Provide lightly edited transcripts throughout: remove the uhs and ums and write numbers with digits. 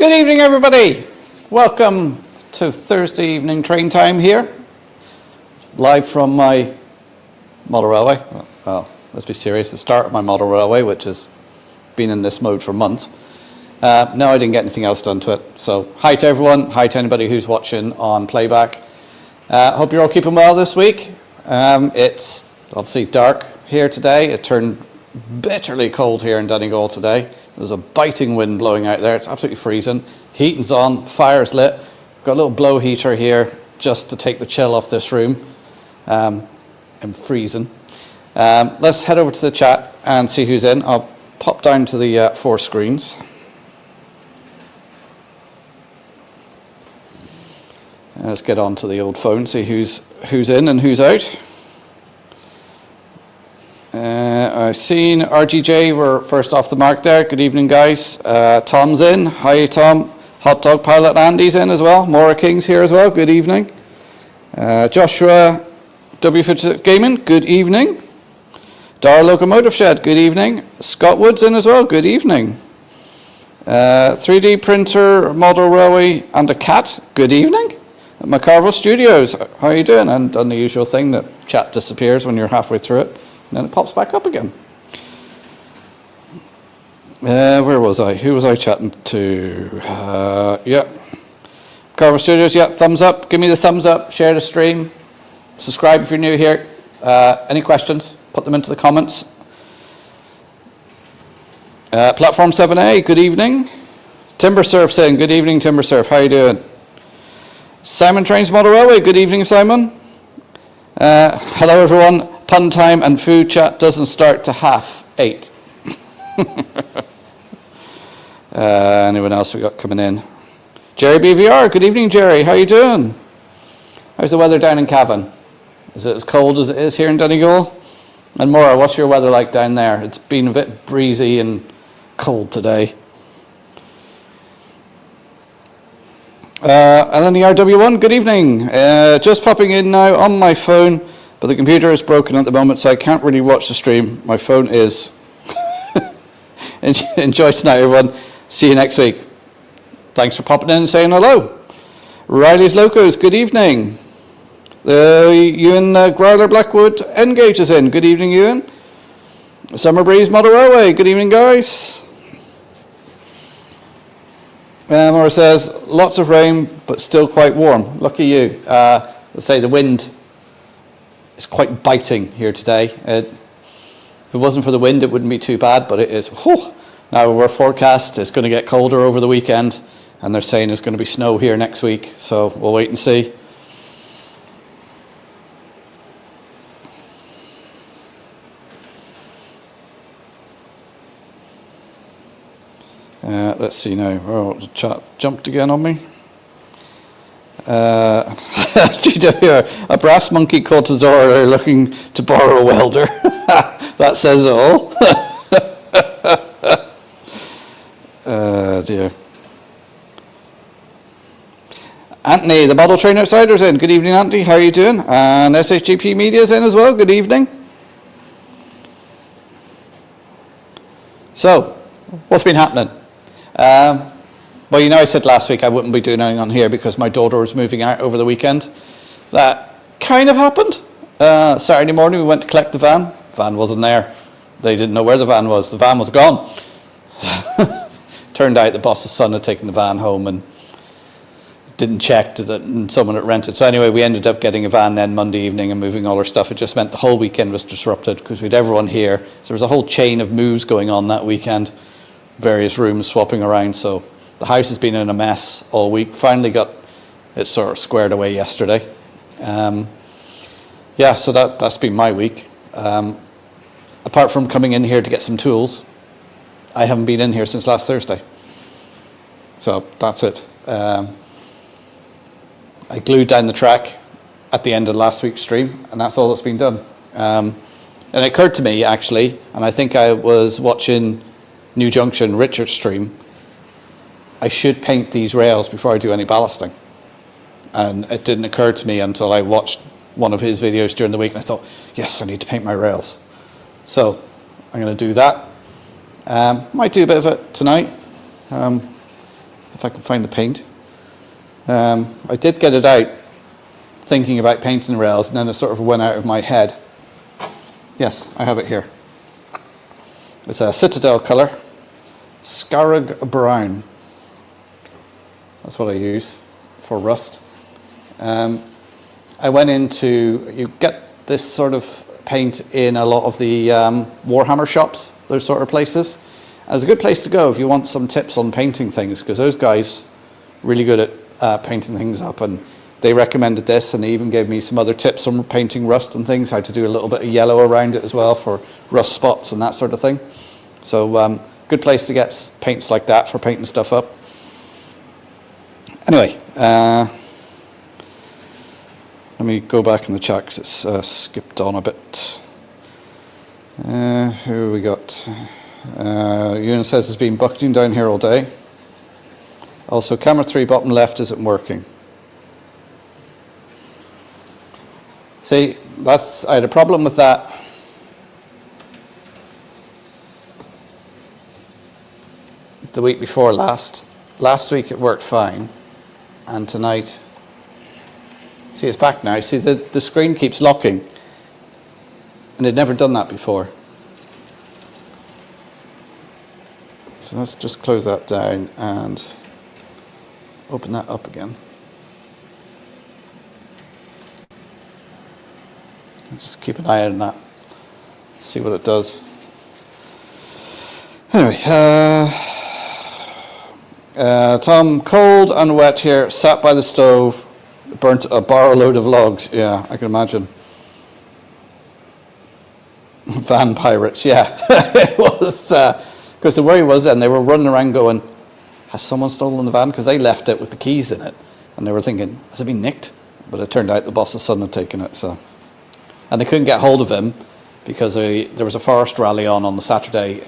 Good evening, everybody. Welcome to Thursday evening train time here, live from my model railway. Well, let's be serious, the start of my model railway, which has been in this mode for months. No, I didn't get anything else done to it. So hi to everyone, hi to anybody who's watching on playback. Hope you're all keeping well this week. It's obviously dark here today. It turned bitterly cold here in Donegal today. There's a biting wind blowing out there. It's absolutely freezing. Heating's on, fire's lit. Got a little blow heater here just to take the chill off this room. I'm freezing. Let's head over to the chat and see who's in. I'll pop down to the 4 screens. Let's get on to the old phone, see who's in and who's out. I've seen RGJ, we're first off the mark there. Good evening, guys. Tom's in. Hi, Tom. Hot Dog Pilot Andy's in as well. Maura King's here as well. Good evening. Joshua W56 Gaming. Good evening. Dara Locomotive Shed. Good evening. Scott Wood's in as well. Good evening. 3D Printer, Model Railway and a Cat. Good evening. Macarvo Studios. How are you doing? And done the usual thing that chat disappears when you're halfway through it. And then it pops back up again. Where was I? Who was I chatting to? Yeah. Carver Studios, yeah, thumbs up. Give me the thumbs up. Share the stream. Subscribe if you're new here. Any questions? Put them into the comments. Platform 7A, good evening. Timbersurf saying, good evening, Timbersurf. How you doing? Simon Trains Model Railway, good evening, Simon. Hello, everyone. Pun time and food chat doesn't start to 8:30. Anyone else we got coming in? Jerry BVR, good evening, Jerry. How you doing? How's the weather down in Cavan? Is it as cold as it is here in Donegal? And Maura, what's your weather like down there? It's been a bit breezy and cold today. Alan RW1, good evening. Just popping in now on my phone. But the computer is broken at the moment, so I can't really watch the stream. My phone is. Enjoy tonight, everyone. See you next week. Thanks for popping in and saying hello. Riley's Locos, good evening. Ewan Growler Blackwood Engage is in. Good evening, Ewan. Summer Breeze Model Railway, good evening, guys. Maura says, lots of rain, but still quite warm. Lucky you. Let's say the wind. It's quite biting here today. If it wasn't for the wind, it wouldn't be too bad, but it is. Whew. Now we're forecast it's going to get colder over the weekend, and they're saying there's going to be snow here next week, so we'll wait and see. Let's see now. Oh, the chat jumped again on me. GW, a brass monkey called to the door looking to borrow a welder. That says it all. Dear. Anthony, the Model Train Outsider's in. Good evening, Anthony. How are you doing? And SHGP Media's in as well. Good evening. So, what's been happening? Well, you know, I said last week I wouldn't be doing anything on here because my daughter was moving out over the weekend. That kind of happened. Saturday morning we went to collect the van. Van wasn't there. They didn't know where the van was. The van was gone. Turned out the boss's son had taken the van home and didn't check that someone had rented. So anyway, we ended up getting a van then Monday evening and moving all our stuff. It just meant the whole weekend was disrupted because we had everyone here. So there was a whole chain of moves going on that weekend. Various rooms swapping around. So the house has been in a mess all week. Finally got it sort of squared away yesterday. Yeah, so that's been my week. Apart from coming in here to get some tools, I haven't been in here since last Thursday. So that's it. I glued down the track at the end of last week's stream, and that's all that's been done. And it occurred to me, actually, and I think I was watching New Junction Richard's stream, I should paint these rails before I do any ballasting. And it didn't occur to me until I watched one of his videos during the week, and I thought, yes, I need to paint my rails. So I'm going to do that. Might do a bit of it tonight. if I can find the paint. I did get it out thinking about painting rails, and then it sort of went out of my head. Yes, I have it here. It's a Citadel colour, Scarag Brown. That's what I use for rust. I went into, you get this sort of paint in a lot of the Warhammer shops, those sort of places. And it's a good place to go if you want some tips on painting things, because those guys are really good at painting things up, and they recommended this, and they even gave me some other tips on painting rust and things, how to do a little bit of yellow around it as well for rust spots and that sort of thing. So good place to get paints like that for painting stuff up. Anyway, let me go back in the chat because it's skipped on a bit. Who we got? Ewan says it's been bucketing down here all day. Also, camera 3 bottom left isn't working. See, I had a problem with that. The week before last. Last week it worked fine. And tonight, see, it's back now. See, the screen keeps locking. And it'd never done that before. So let's just close that down and open that up again. Just keep an eye on that, see what it does. Anyway, Tom, cold and wet here, sat by the stove, burnt a barrow load of logs. Yeah, I can imagine. Van pirates, yeah. It was, because the worry was then they were running around going, has someone stolen the van? Because they left it with the keys in it. And they were thinking, has it been nicked? But it turned out the boss's son had taken it, so. And they couldn't get hold of him because there was a forest rally on the Saturday,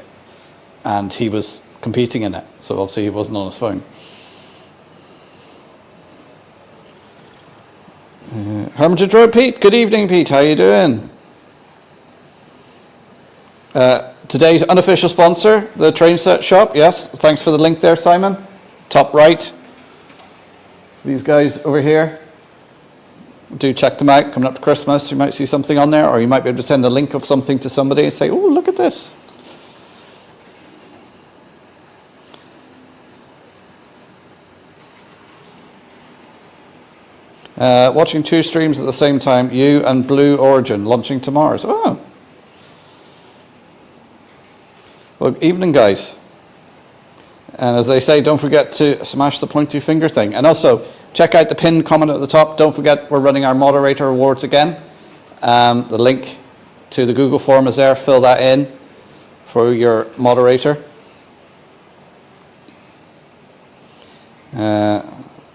and he was competing in it. So obviously he wasn't on his phone. Hermitage Road, Pete. Good evening, Pete. How you doing? Today's unofficial sponsor, the Train Set Shop. Yes, thanks for the link there, Simon. Top right. These guys over here. Do check them out. Coming up to Christmas, you might see something on there, or you might be able to send a link of something to somebody and say, oh, look at this. Watching 2 streams at the same time, you and Blue Origin launching to Mars. Oh. Well, evening, guys. And as they say, don't forget to smash the pointy finger thing. And also, check out the pinned comment at the top. Don't forget, we're running our moderator awards again. The link to the Google form is there. Fill that in for your moderator.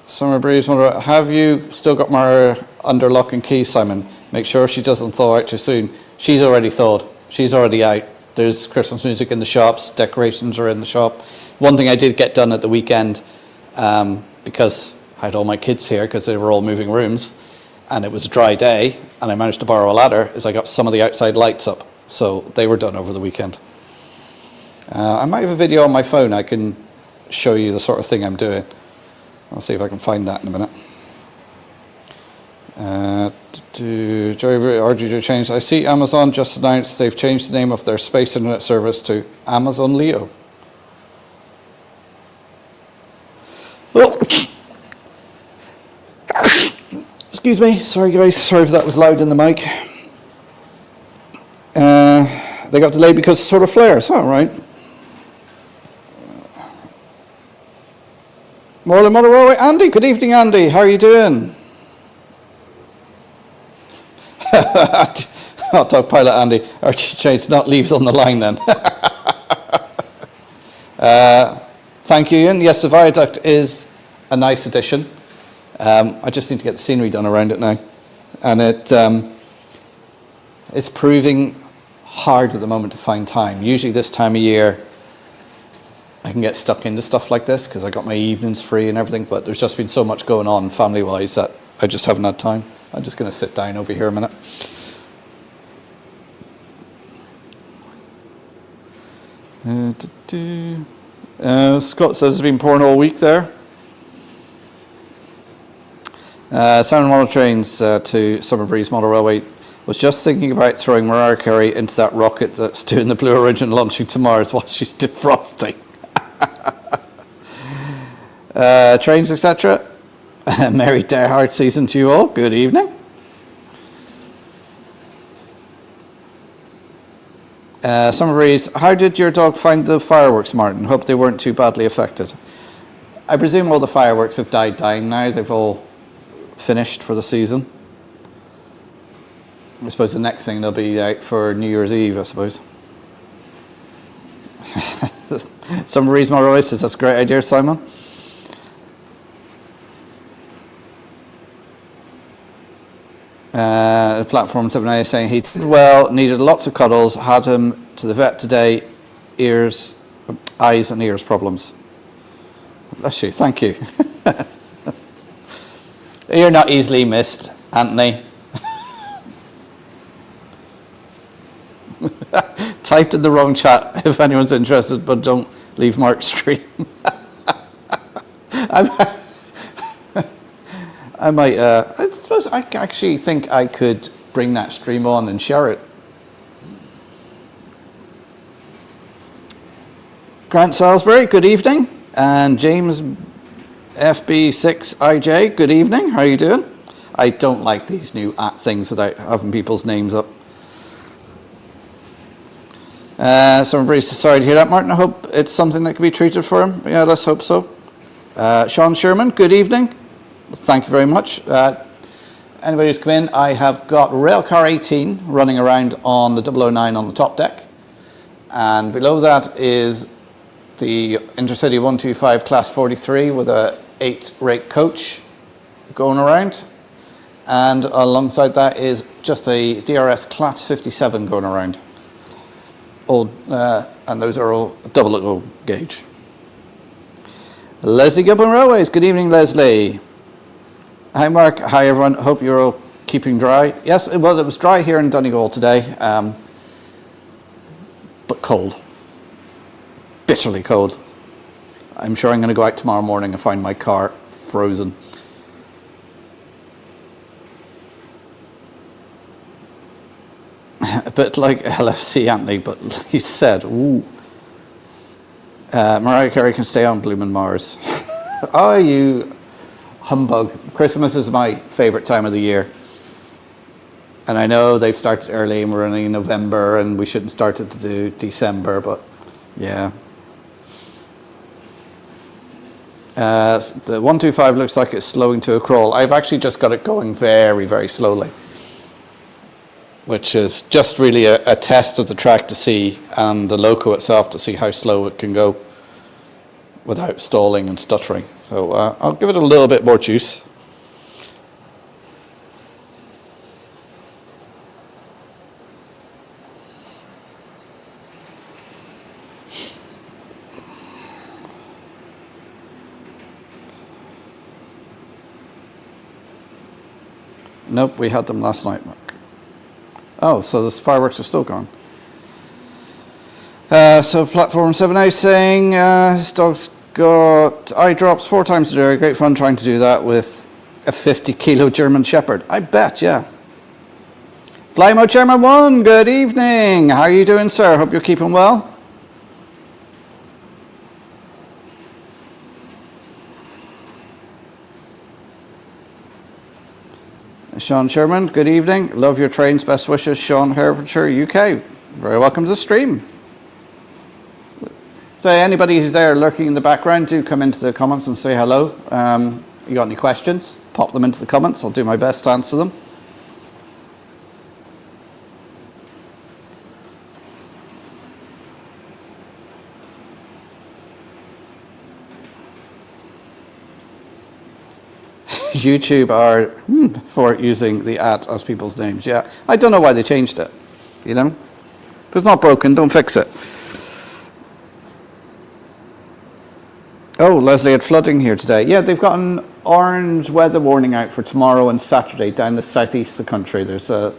Summer Breeze, have you still got my under lock and key, Simon? Make sure she doesn't thaw out too soon. She's already thawed. She's already out. There's Christmas music in the shops. Decorations are in the shop. One thing I did get done at the weekend, because I had all my kids here because they were all moving rooms, and it was a dry day, and I managed to borrow a ladder, is I got some of the outside lights up. So they were done over the weekend. I might have a video on my phone. I can show you the sort of thing I'm doing. I'll see if I can find that in a minute. RGJ changed. I see Amazon just announced they've changed the name of their space internet service to Amazon Leo. Oh. Excuse me. Sorry, guys. Sorry if that was loud in the mic. They got delayed because of solar flares. All right. Morley Mother Railway. Andy. Good evening, Andy. How are you doing? Hot dog pilot Andy. RGJ, not leaves on the line then. Thank you, Ian. Yes, the viaduct is a nice addition. I just need to get the scenery done around it now. And it's proving hard at the moment to find time. Usually this time of year, I can get stuck into stuff like this because I got my evenings free and everything, but there's just been so much going on family-wise that I just haven't had time. I'm just going to sit down over here a minute. Scott says it's been pouring all week there. Sound model trains to Summer Breeze Model Railway. Was just thinking about throwing Mariah Carey into that rocket that's doing the Blue Origin launching to Mars while she's defrosting. Trains, etc. Merry Die Hard season to you all. Good evening. Summer Breeze, how did your dog find the fireworks, Martin? Hope they weren't too badly affected. I presume all the fireworks have died down now. They've all finished for the season. I suppose the next thing they'll be out for New Year's Eve, I suppose. Summer Breeze Model Railway says that's a great idea, Simon. Platform 7A is saying he did well, needed lots of cuddles, had him to the vet today, eyes and ears problems. Bless you, thank you. You're not easily missed, Anthony. Typed in the wrong chat if anyone's interested, but don't leave Mark's stream. I might, I suppose I actually think I could bring that stream on and share it. Grant Salisbury, good evening. And James FB6IJ, good evening. How are you doing? I don't like these new things without having people's names up. Somebody's sorry to hear that, Martin. I hope it's something that can be treated for him. Yeah, let's hope so. Sean Sherman, good evening. Thank you very much. Anybody who's come in, I have got Railcar 18 running around on the 009 on the top deck. And below that is the Intercity 125 Class 43 with a 8-rake coach going around. And alongside that is just a DRS Class 57 going around. And those are all double gauge. Leslie Gibbon Railways, good evening, Leslie. Hi, Mark. Hi, everyone. Hope you're all keeping dry. Yes, well, it was dry here in Donegal today, but cold. Bitterly cold. I'm sure I'm going to go out tomorrow morning and find my car frozen. A bit like LFC, Anthony, but he said, ooh. Mariah Carey can stay on Bloomin' Mars. Oh, you humbug. Christmas is my favourite time of the year. And I know they've started early and we're only in November and we shouldn't start it to do December, but yeah. The 125 looks like it's slowing to a crawl. I've actually just got it going very, very slowly, which is just really a test of the track to see, and the loco itself to see how slow it can go without stalling and stuttering. So I'll give it a little bit more juice. Nope, we had them last night, Mark. Oh, so the fireworks are still gone. So Platform 7A saying his dog's got eye drops 4 times a day. Great fun trying to do that with a 50-kilo German Shepherd. I bet, yeah. Flymo Chairman 1, good evening. How are you doing, sir? Hope you're keeping well. Sean Sherman, good evening. Love your trains. Best wishes, Sean, Herefordshire, UK. Very welcome to the stream. So anybody who's there lurking in the background, do come into the comments and say hello. You got any questions? Pop them into the comments. I'll do my best to answer them. YouTube are for using the @ as people's names. Yeah, I don't know why they changed it. You know, if it's not broken, don't fix it. Oh, Leslie had flooding here today. Yeah, they've got an orange weather warning out for tomorrow and Saturday down the southeast of the country. There's a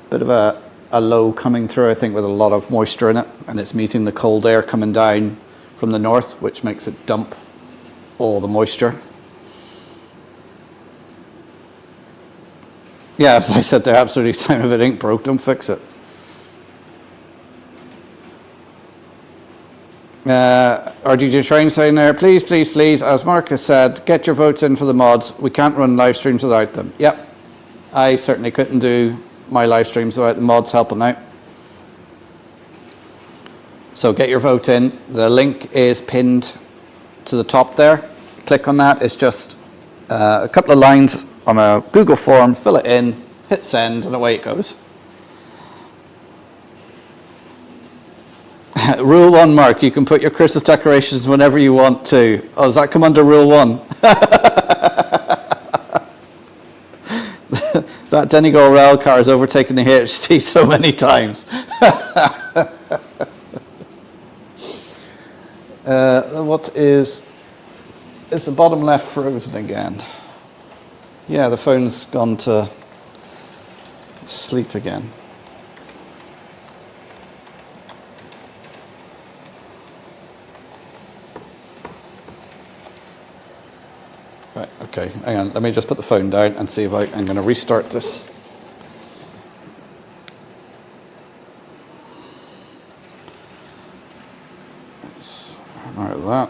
bit of a low coming through, I think, with a lot of moisture in it, and it's meeting the cold air coming down from the north, which makes it dump all the moisture. Yeah, as I said, they're absolutely sound. If it ain't broke, don't fix it. RGJ Train saying there, please, please, please, as Marcus said, get your votes in for the mods. We can't run live streams without them. Yep, I certainly couldn't do my live streams without the mods helping out. So get your vote in. The link is pinned to the top there. Click on that. It's just a couple of lines on a Google form. Fill it in, hit send, and away it goes. Rule 1, Mark, you can put your Christmas decorations whenever you want to. Oh, does that come under Rule 1? That Donegal rail car has overtaken the HT so many times. What is the bottom left frozen again? Yeah, the phone's gone to sleep again. Right, okay, hang on, let me just put the phone down and see if I'm going to restart this. Let's out of that.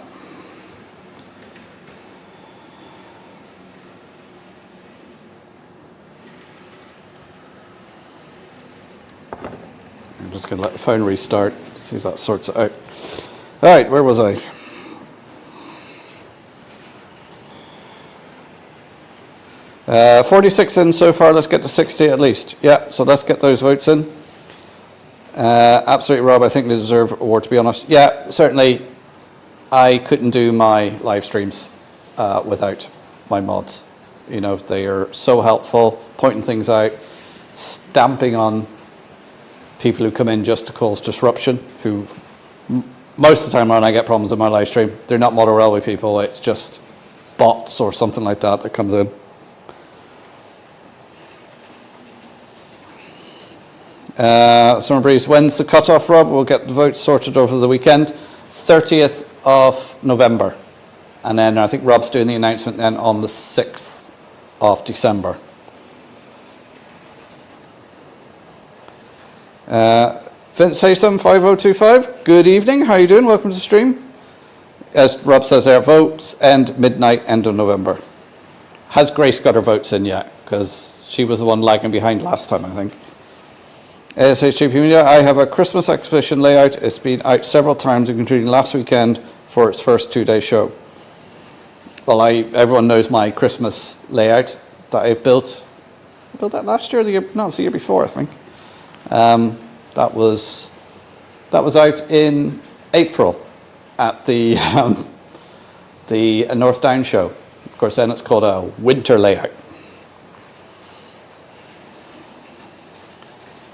I'm just going to let the phone restart, see if that sorts it out. All right, where was I? 46 in so far, let's get to 60 at least. Yeah, so let's get those votes in. Absolutely, Rob, I think they deserve an award, to be honest. Yeah, certainly, I couldn't do my live streams without my mods. You know, they are so helpful, pointing things out, stamping on people who come in just to cause disruption, who most of the time when I get problems in my live stream, they're not model railway people, it's just bots or something like that that comes in. Summer Breeze, when's the cut-off, Rob? We'll get the votes sorted over the weekend. 30th of November. And then I think Rob's doing the announcement then on the 6th of December. Vince Haysom, 5025. Good evening. How are you doing? Welcome to the stream. As Rob says there, votes end midnight, end of November. Has Grace got her votes in yet? Because she was the one lagging behind last time, I think. SHGP Media, I have a Christmas exhibition layout. It's been out several times, including last weekend for its first 2-day show. Well, everyone knows my Christmas layout that I built. I built that last year, it was the year before, I think. That was out in April at the North Down show. Of course, then it's called a winter layout.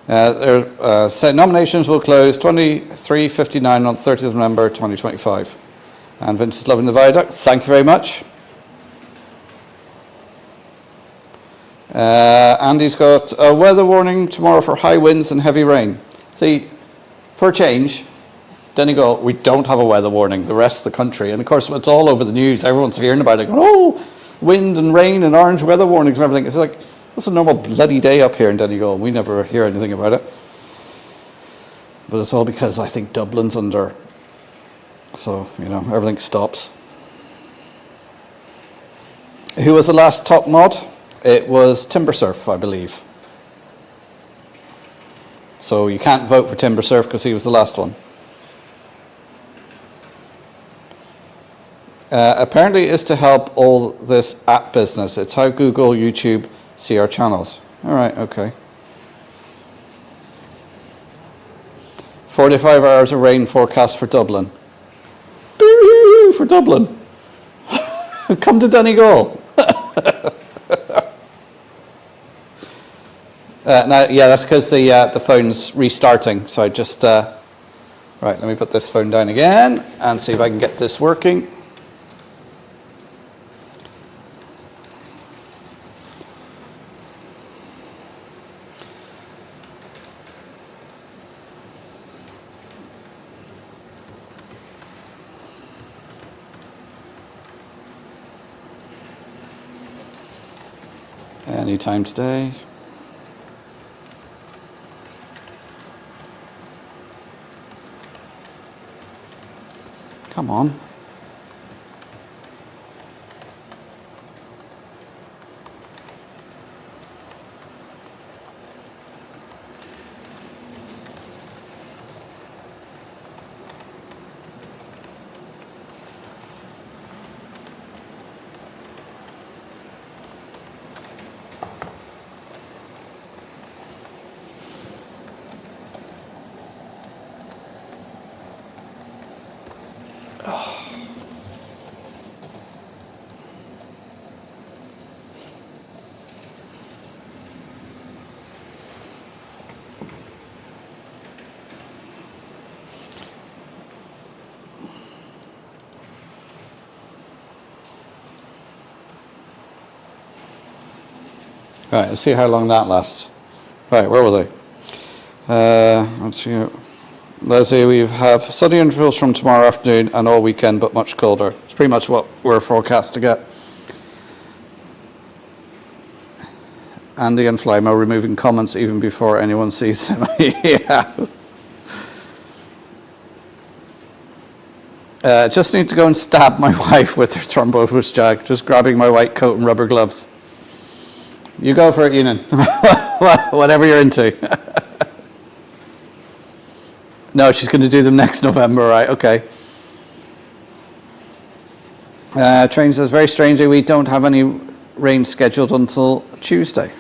Nominations will close 23:59 on 30th of November 2025. And Vince is loving the viaduct. Thank you very much. Andy's got a weather warning tomorrow for high winds and heavy rain. See, for a change, Donegal, we don't have a weather warning. The rest of the country, and of course, it's all over the news. Everyone's hearing about it. Going, oh, wind and rain and orange weather warnings and everything. It's like, it's a normal bloody day up here in Donegal. We never hear anything about it. But it's all because I think Dublin's under. So, you know, everything stops. Who was the last top mod? It was Timbersurf, I believe. So you can't vote for Timbersurf because he was the last one. Apparently it's to help all this app business. It's how Google, YouTube see our channels. All right, okay. 45 hours of rain forecast for Dublin. Boo for Dublin. Come to Donegal. Now, yeah, that's because the phone's restarting. So I just, right, let me put this phone down again and see if I can get this working. Anytime today. Come on. Right, let's see how long that lasts. Right, where was I? Let's see. Let's say we have sunny intervals from tomorrow afternoon and all weekend, but much colder. It's pretty much what we're forecast to get. Andy and Flymo removing comments even before anyone sees them. Yeah. Just need to go and stab my wife with her thrombosis jag, just grabbing my white coat and rubber gloves. You go for it, Enan. Whatever you're into. No, she's going to do them next November, right? Okay. Train says, very strangely, we don't have any rain scheduled until Tuesday.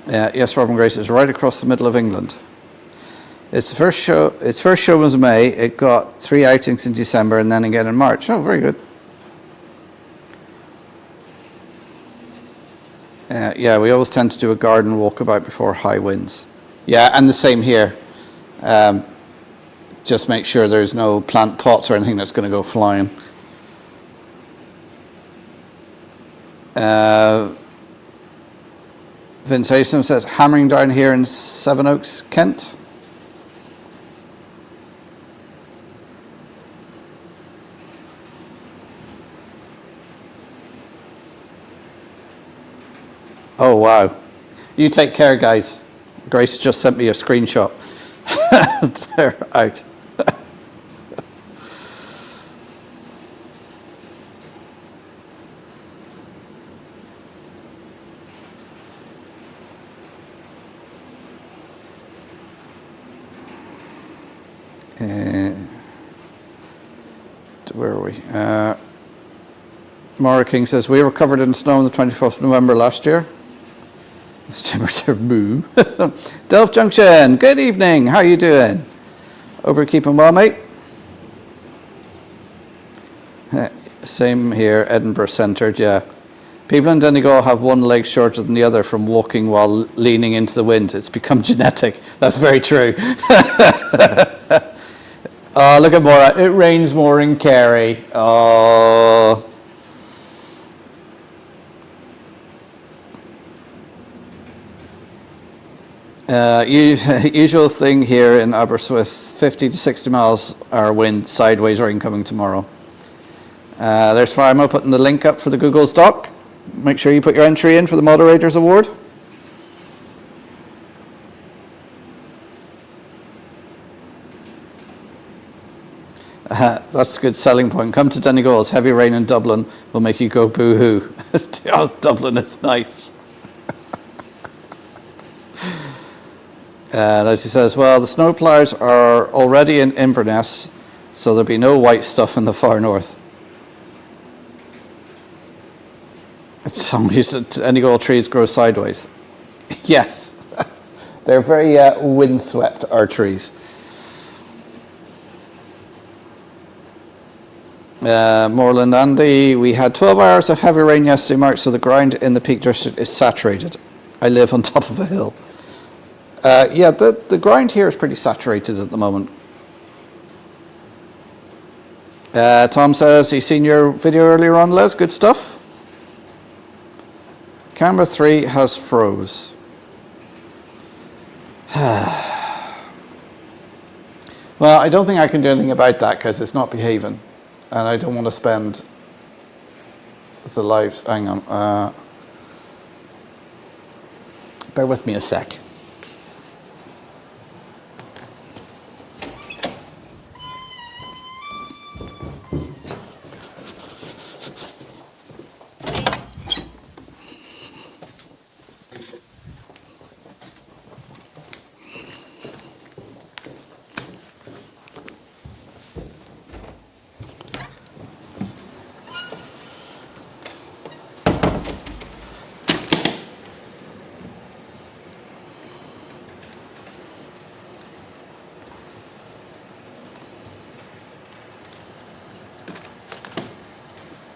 Yes, Robin Grace is right across the middle of England. Its first show was May. It got 3 outings in December and then again in March. Oh, very good. Yeah, we always tend to do a garden walkabout before high winds. Yeah, and the same here. Just make sure there's no plant pots or anything that's going to go flying. Vince Haysom says, hammering down here in Sevenoaks, Kent. Oh, wow. You take care, guys. Grace just sent me a screenshot. They're out. Where are we? Maura King says, we were covered in snow on the 24th of November last year. Timbers are moo. Delft Junction, good evening. How are you doing? Hope you're keeping well, mate. Same here, Edinburgh centred, yeah. People in Donegal have one leg shorter than the other from walking while leaning into the wind. It's become genetic. That's very true. Oh, look at Maura. It rains more in Kerry. Oh. Usual thing here in Aberystwyth, 50 to 60 miles our wind, sideways or incoming tomorrow. There's Farmo putting the link up for the Google's doc. Make sure you put your entry in for the Moderators Award. That's a good selling point. Come to Donegal's heavy rain in Dublin will make you go boo-hoo. Oh, Dublin is nice. As he says, well, the snowplows are already in Inverness, so there'll be no white stuff in the far north. Some Donegal trees grow sideways. Yes, they're very windswept, our trees. Moreland Andy, we had 12 hours of heavy rain yesterday, Mark, so the ground in the Peak District is saturated. I live on top of a hill. Yeah, the ground here is pretty saturated at the moment. Tom says he's seen your video earlier on, Les. Good stuff. Camera 3 has froze. Well, I don't think I can do anything about that because it's not behaving. And I don't want to spend the lives. Hang on. Bear with me a sec.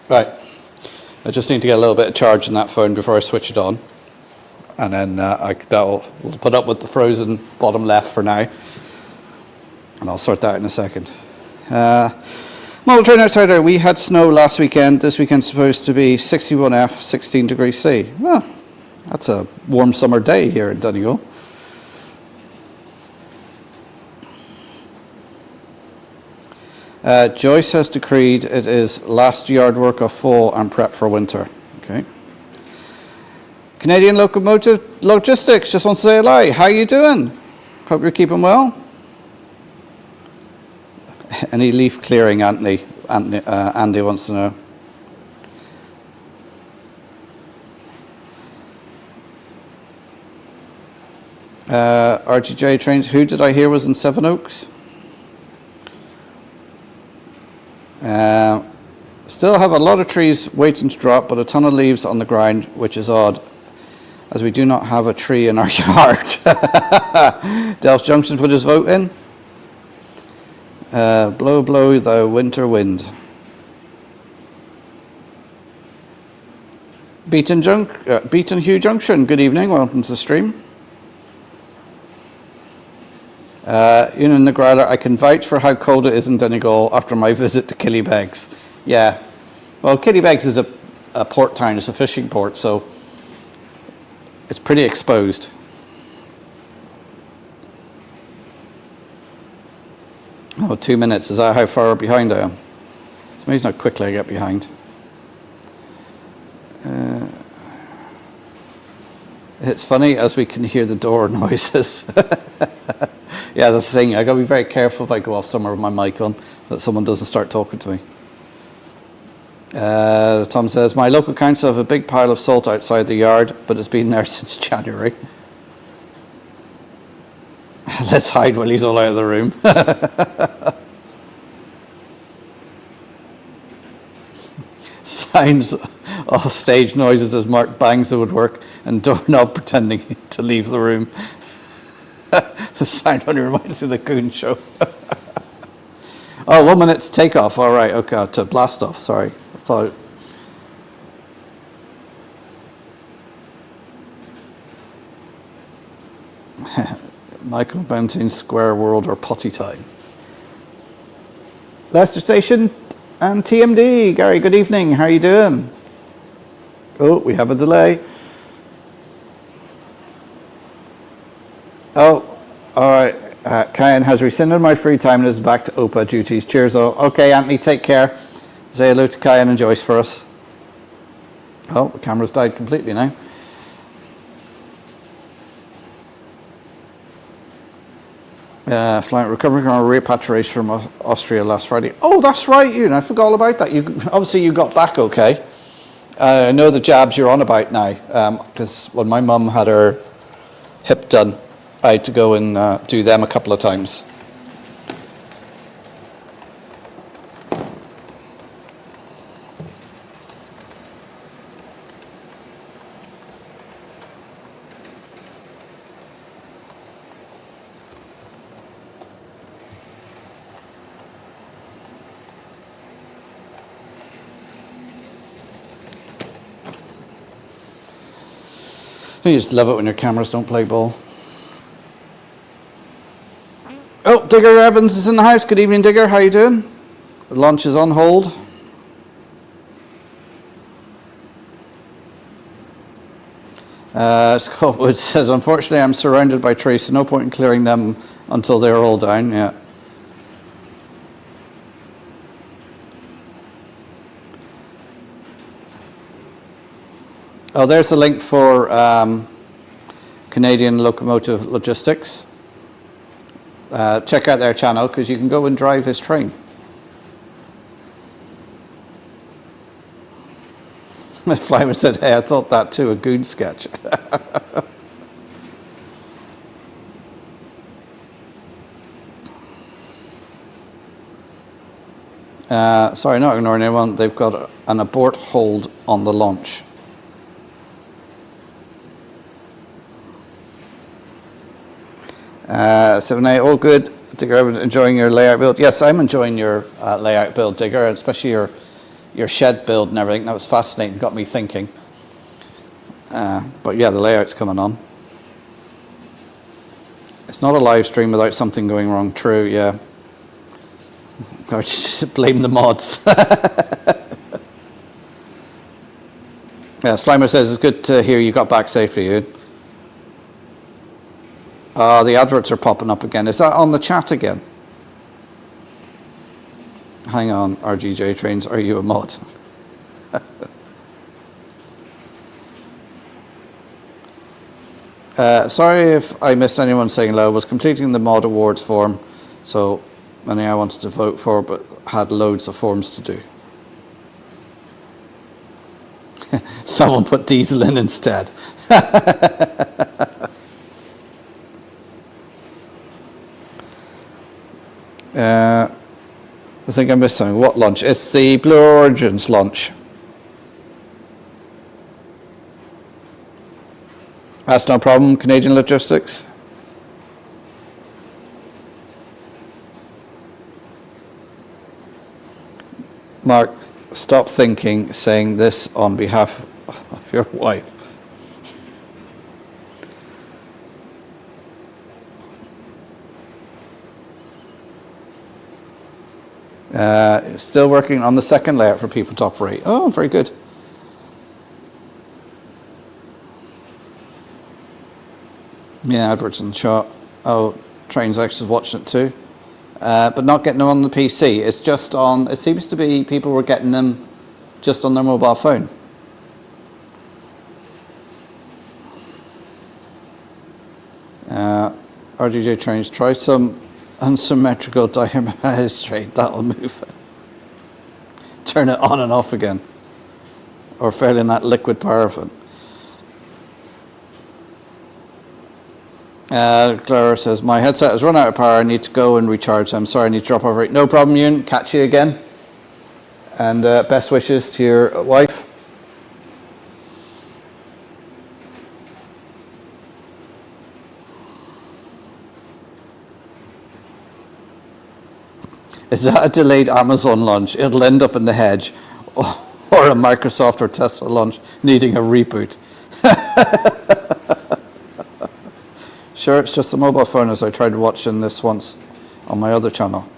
Right. I just need to get a little bit of charge in that phone before I switch it on. And then we'll put up with the frozen bottom left for now. And I'll sort that in a second. Model Train Outsider, we had snow last weekend. This weekend's supposed to be 61F, 16 degrees C. Well, that's a warm summer day here in Donegal. Joyce has decreed it is last yard work of fall and prep for winter. Okay. Canadian Locomotive Logistics just wants to say hello. How you doing? Hope you're keeping well. Any leaf clearing, Andy wants to know. RTJ Trains, who did I hear was in Sevenoaks? Still have a lot of trees waiting to drop, but a ton of leaves on the ground, which is odd, as we do not have a tree in our yard. Delft Junction put his vote in. Blow, blow, thou winter wind. Beaton Hugh Junction, good evening, welcome to the stream. In the Growler, I can vouch for how cold it is in Donegal after my visit to Killybegs. Yeah, well, Killybegs is a port town, it's a fishing port, so it's pretty exposed. Oh, 2 minutes, is that how far behind I am? It's amazing how quickly I get behind. It's funny as we can hear the door noises. Yeah, that's the thing. I gotta be very careful if I go off somewhere with my mic on, that someone doesn't start talking to me. Tom says, my local council have a big pile of salt outside the yard, but it's been there since January. Let's hide while he's all out of the room. Signs of stage noises as Mark bangs the woodwork and doorknob pretending to leave the room. The sound only reminds me of the Goon Show. Oh, 1 minute to take off. All right, okay, to blast off. Sorry, I thought. Michael Benton, Square World or Potty Time. Leicester Station and TMD. Gary, good evening. How are you doing? Oh, we have a delay. Oh, all right. Kyan has rescinded my free time and is back to OPA duties. Cheers, though. Okay, Anthony, take care. Say hello to Kyan and Joyce for us. Oh, the camera's died completely now. Recovering from a repatriation from Austria last Friday. Oh, that's right, I forgot all about that. Obviously you got back okay. I know the jabs you're on about now, because when my mum had her hip done, I had to go and do them a couple of times. You just love it when your cameras don't play ball. Oh, Digger Evans is in the house. Good evening, Digger. How you doing? The lunch is on hold. Scott Wood says, unfortunately, I'm surrounded by trees, so no point in clearing them until they're all down. Yeah. Oh, there's the link for Canadian Locomotive Logistics. Check out their channel because you can go and drive his train. Flyman said, hey, I thought that too, a Goon sketch. Sorry, not ignoring anyone. They've got an abort hold on the launch. Seven all good. Digger, enjoying your layout build? Yes, I'm enjoying your layout build, Digger, especially your your shed build and everything. That was fascinating, got me thinking. But yeah, the layout's coming on. It's not a live stream without something going wrong. True, yeah. I just blame the mods. Yeah, Slimer says it's good to hear you got back safely, Ian. The adverts are popping up again. Is that on the chat again? Hang on, RGJ Trains, are you a mod? Sorry if I missed anyone saying hello. I was completing the mod awards form, so many I wanted to vote for, but had loads of forms to do. Someone put diesel in instead. I think I missed something. What launch? It's the Blue Origins launch. That's no problem, Canadian Logistics. Mark, stop thinking, saying this on behalf of your wife. Still working on the second layout for people to operate. Oh, very good. Yeah, adverts in the chat. Oh, TrainWorld is watching it too. But not getting them on the PC. It's just on, it seems to be people were getting them just on their mobile phone. RDJ Trains, try some unsymmetrical diameter straight, that'll move it. Turn it on and off again. Or fail in that liquid paraffin. Clara says, my headset has run out of power, I need to go and recharge. I'm sorry, I need to drop over it. No problem, Ewan, catch you again. And best wishes to your wife. Is that a delayed Amazon launch? It'll end up in the hedge. Or a Microsoft or Tesla launch needing a reboot. Sure, it's just a mobile phone, as I tried watching this once on my other channel.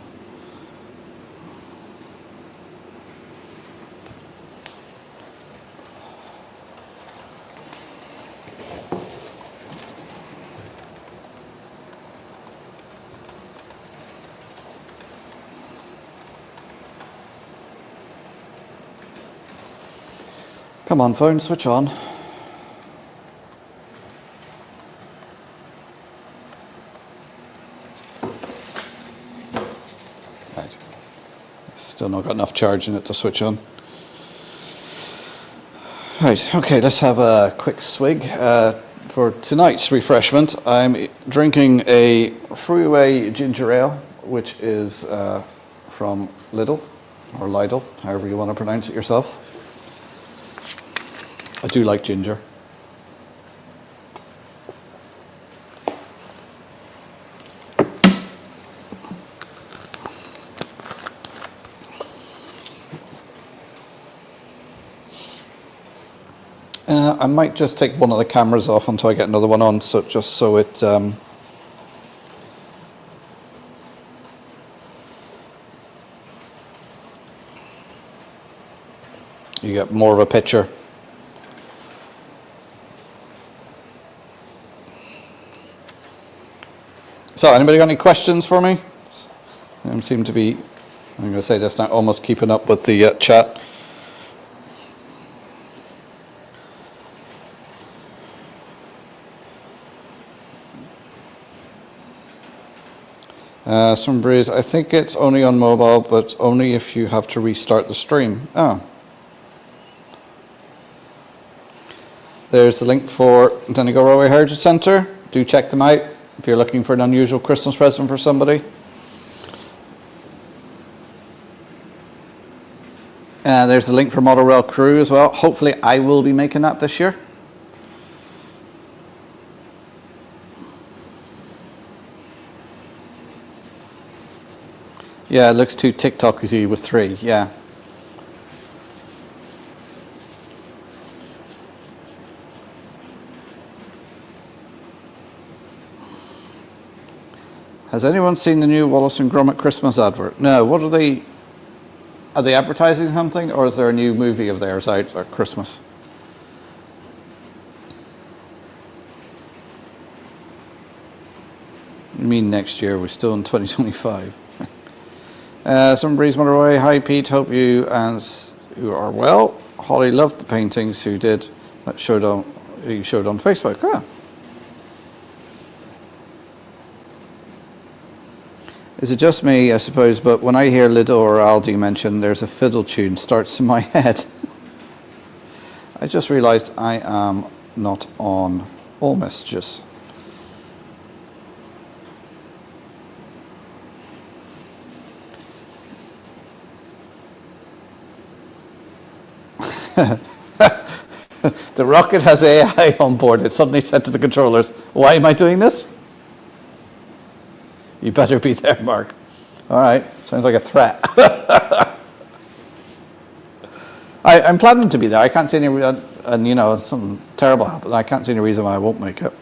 Come on, phone, switch on. Right. Still not got enough charge in it to switch on. Right, okay, let's have a quick swig. For tonight's refreshment, I'm drinking a Freeway Ginger Ale, which is from Lidl, or Lidl, however you want to pronounce it yourself. I do like ginger. I might just take one of the cameras off until I get another one on, so just so it you get more of a picture. So, anybody got any questions for me? I seem to be, I'm going to say this now, almost keeping up with the chat. Some breeze, I think it's only on mobile, but only if you have to restart the stream. Oh. There's the link for Donegal Railway Heritage Centre. Do check them out if you're looking for an unusual Christmas present for somebody. There's the link for Model Rail Crew as well. Hopefully I will be making that this year. Yeah, it looks too TikTok-y with 3, yeah. Has anyone seen the new Wallace and Gromit Christmas advert? No. What are they? Are they advertising something, or is there a new movie of theirs out at Christmas? You mean next year? We're still in 2025. Somebody's motorway. Hi Pete, hope you are well. Holly loved the paintings you showed on Facebook. Ah. Is it just me, I suppose, but when I hear Lidl or Aldi mentioned, there's a fiddle tune starts in my head. I just realised I am not on all messages. The rocket has AI on board. It suddenly said to the controllers, "Why am I doing this?" You better be there, Mark. All right, sounds like a threat. I'm planning to be there. I can't see any reason, and something terrible happened. I can't see any reason why I won't make it.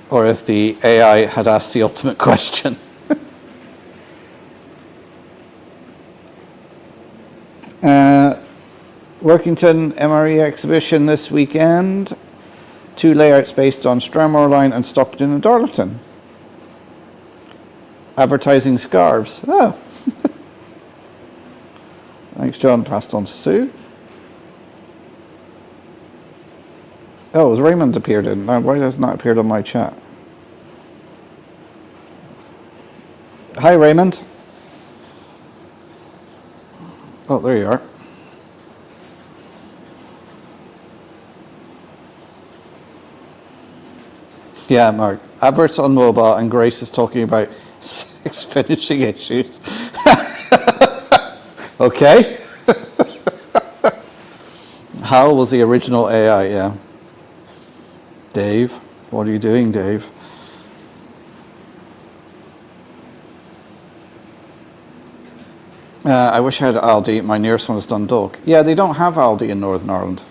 Or if the AI had asked the ultimate question. Workington MRE exhibition this weekend. 2 layouts based on Stranmore Line and Stockton and Darlington. Advertising scarves. Oh. Thanks, John. Passed on to Sue. Oh, has Raymond appeared in? Now, why has not appeared on my chat? Hi, Raymond. Oh, there you are. Yeah, Mark. Adverts on mobile, and Grace is talking about 6 finishing issues. Okay. Hal was the original AI, yeah. Dave, what are you doing, Dave? I wish I had Aldi. My nearest one is Dundalk. Yeah, they don't have Aldi in Northern Ireland.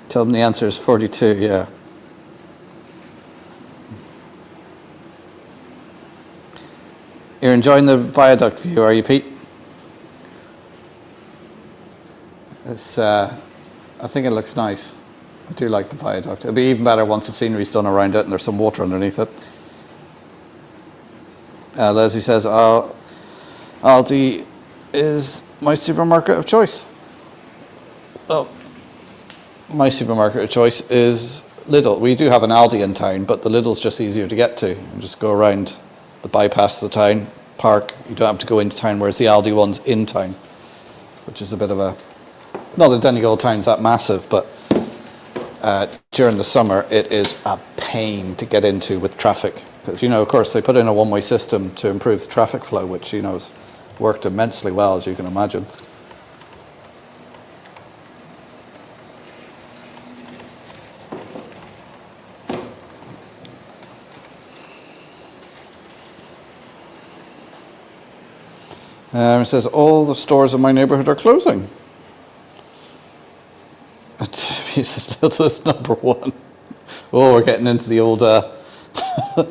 Tell them the answer is 42, yeah. You're enjoying the viaduct view, are you, Pete? It's, I think it looks nice. I do like the viaduct. It'll be even better once the scenery's done around it and there's some water underneath it. Leslie says, Aldi is my supermarket of choice. Oh. My supermarket of choice is Lidl. We do have an Aldi in town, but the Lidl's just easier to get to. You just go around the bypass of the town, park. You don't have to go into town, whereas the Aldi one's in town, which is a bit of a... Not that Donegal town's that massive, but during the summer, it is a pain to get into with traffic. Because, of course, they put in a one-way system to improve the traffic flow, which, has worked immensely well, as you can imagine. It says, all the stores in my neighbourhood are closing. This is number 1. Oh, we're getting into the old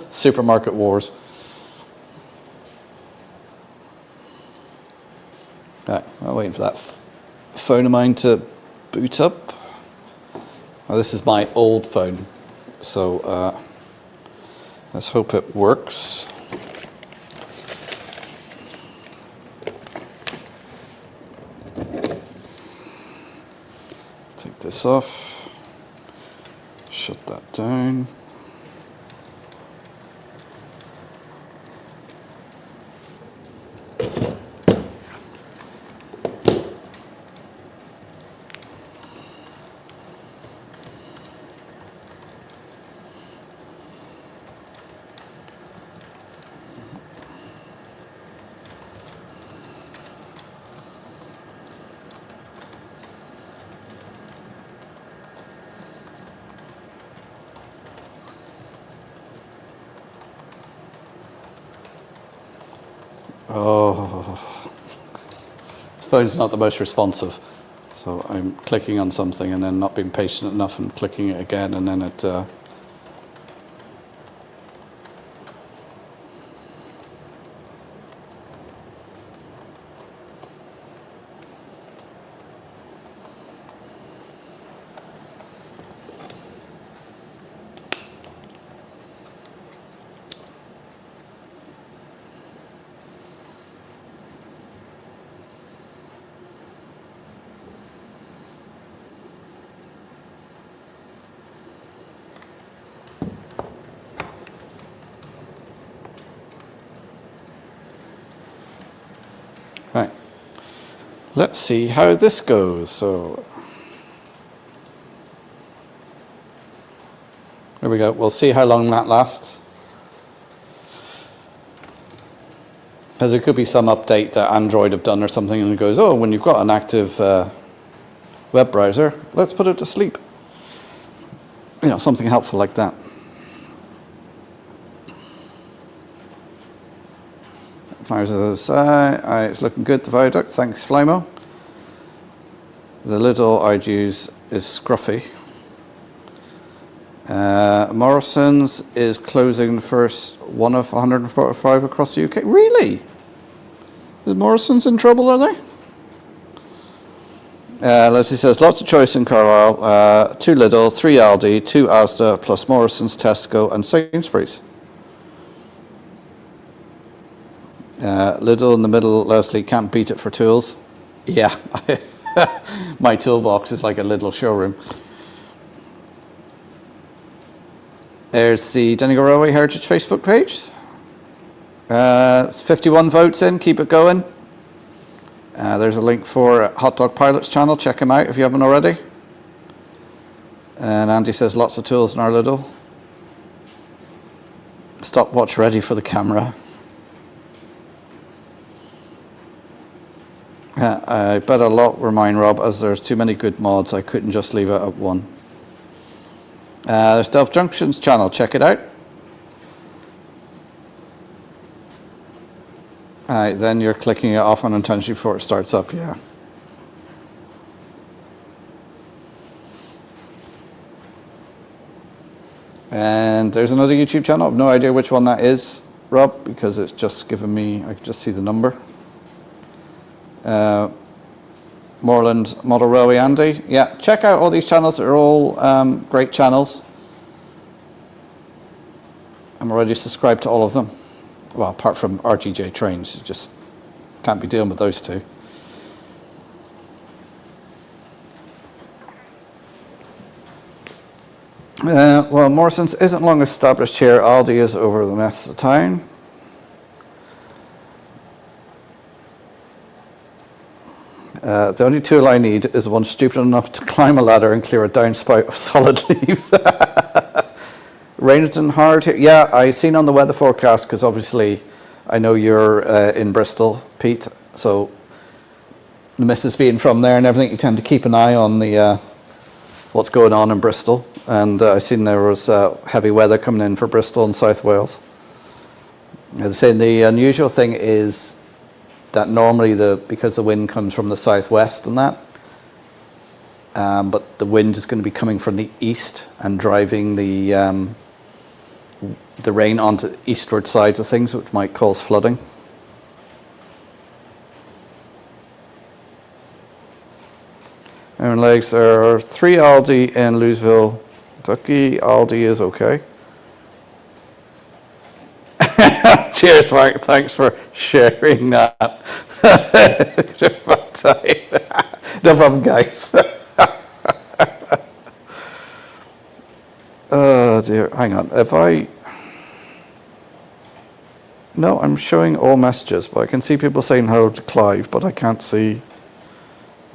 supermarket wars. Right, I'm waiting for that phone of mine to boot up. Well, this is my old phone, so let's hope it works. Take this off, shut that down. Oh, this phone's not the most responsive. So I'm clicking on something and then not being patient enough and clicking it again, and then it right. Let's see how this goes. So there we go. We'll see how long that lasts. Because there could be some update that Android have done or something, and it goes, oh, when you've got an active web browser, let's put it to sleep. You know, something helpful like that. It's looking good, the viaduct. Thanks, Flymo. The Lidl I'd use is scruffy. Morrison's is closing the first one of 145 across the UK. Really? Is Morrison's in trouble, are they? Leslie says, lots of choice in Carlisle. 2 Lidl, 3 Aldi, 2 Asda, plus Morrison's, Tesco and Sainsbury's. Lidl in the middle, Leslie, can't beat it for tools. Yeah, my toolbox is like a Lidl showroom. There's the Donegal Railway Heritage Facebook page. It's 51 votes in, keep it going. There's a link for Hot Dog Pilot's channel, check him out if you haven't already. And Andy says lots of tools in our Lidl. Stopwatch ready for the camera. I bet a lot were mine, Rob, as there's too many good mods. I couldn't just leave it at one. There's Delft Junction's channel, check it out. Alright, then you're clicking it off unintentionally before it starts up, yeah. And there's another YouTube channel. I have no idea which one that is, Rob, because it's just given me, I can just see the number. Moorland Model Railway Andy. Yeah, check out all these channels. They're all great channels. I'm already subscribed to all of them. Well, apart from RGJ Trains, you just can't be dealing with those two. Well, Morrison's isn't long established here. Aldi is over the rest of the town. The only tool I need is one stupid enough to climb a ladder and clear a downspout of solid leaves. Rained and hard here. Yeah, I seen on the weather forecast, because obviously I know you're in Bristol, Pete, so the missus being from there and everything, you tend to keep an eye on the what's going on in Bristol. And I seen there was heavy weather coming in for Bristol and South Wales. As I say, the unusual thing is that normally because the wind comes from the southwest and that, but the wind is going to be coming from the east and driving the rain onto the eastward sides of things, which might cause flooding. Aaron Legs, there are 3 Aldi in Louisville, Kentucky. Aldi is okay. Cheers, Mark. Thanks for sharing that. No problem, guys. Oh dear. Hang on. No, I'm showing all messages, but I can see people saying hello to Clive, but I can't see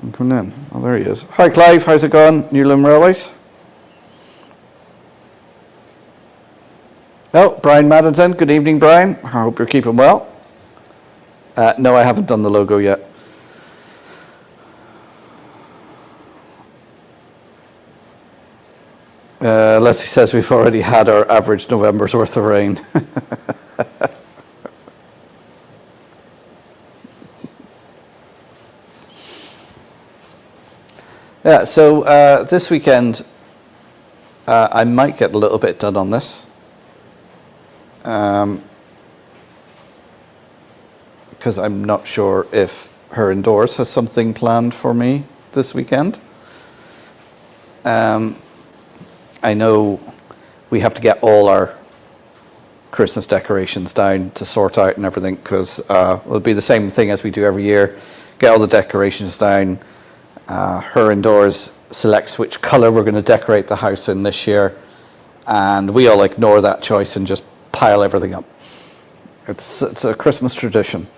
him coming in. Oh, there he is. Hi, Clive. How's it going? Newland Railways. Oh, Brian Maddenson. Good evening, Brian. I hope you're keeping well. No, I haven't done the logo yet. Leslie says we've already had our average November's worth of rain. Yeah, so this weekend I might get a little bit done on this. Because I'm not sure if her indoors has something planned for me this weekend. I know we have to get all our Christmas decorations down to sort out and everything, because it'll be the same thing as we do every year. Get all the decorations down. Her indoors selects which colour we're going to decorate the house in this year, and we all ignore that choice and just pile everything up. It's a Christmas tradition.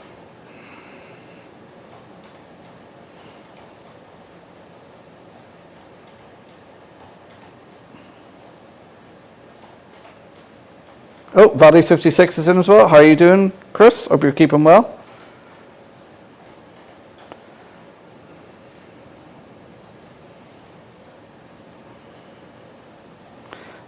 Oh, Valley56 is in as well. How are you doing, Chris? Hope you're keeping well.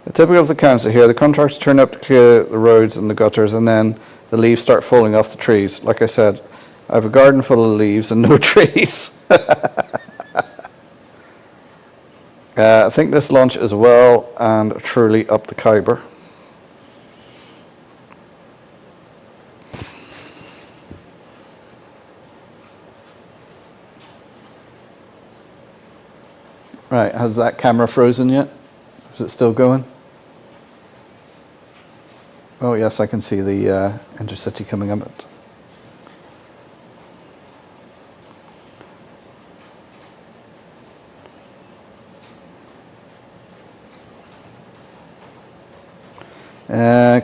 The typical of the council here, the contractors turn up to clear the roads and the gutters, and then the leaves start falling off the trees. Like I said, I have a garden full of leaves and no trees. I think this launch is well and truly up the Khyber. Right, has that camera frozen yet? Is it still going? Oh yes, I can see the intercity coming up.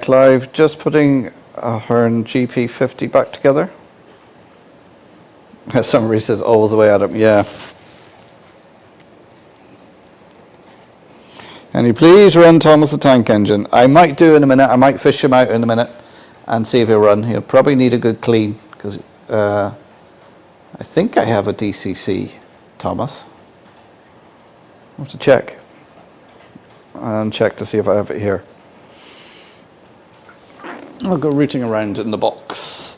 Clive, just putting her and GP50 back together. Somebody says all the way at him, yeah. Can you please run Thomas the tank engine? I might do in a minute. I might fish him out in a minute and see if he'll run. He'll probably need a good clean, because I think I have a DCC, Thomas. I'll have to check. And check to see if I have it here. I'll go rooting around in the box.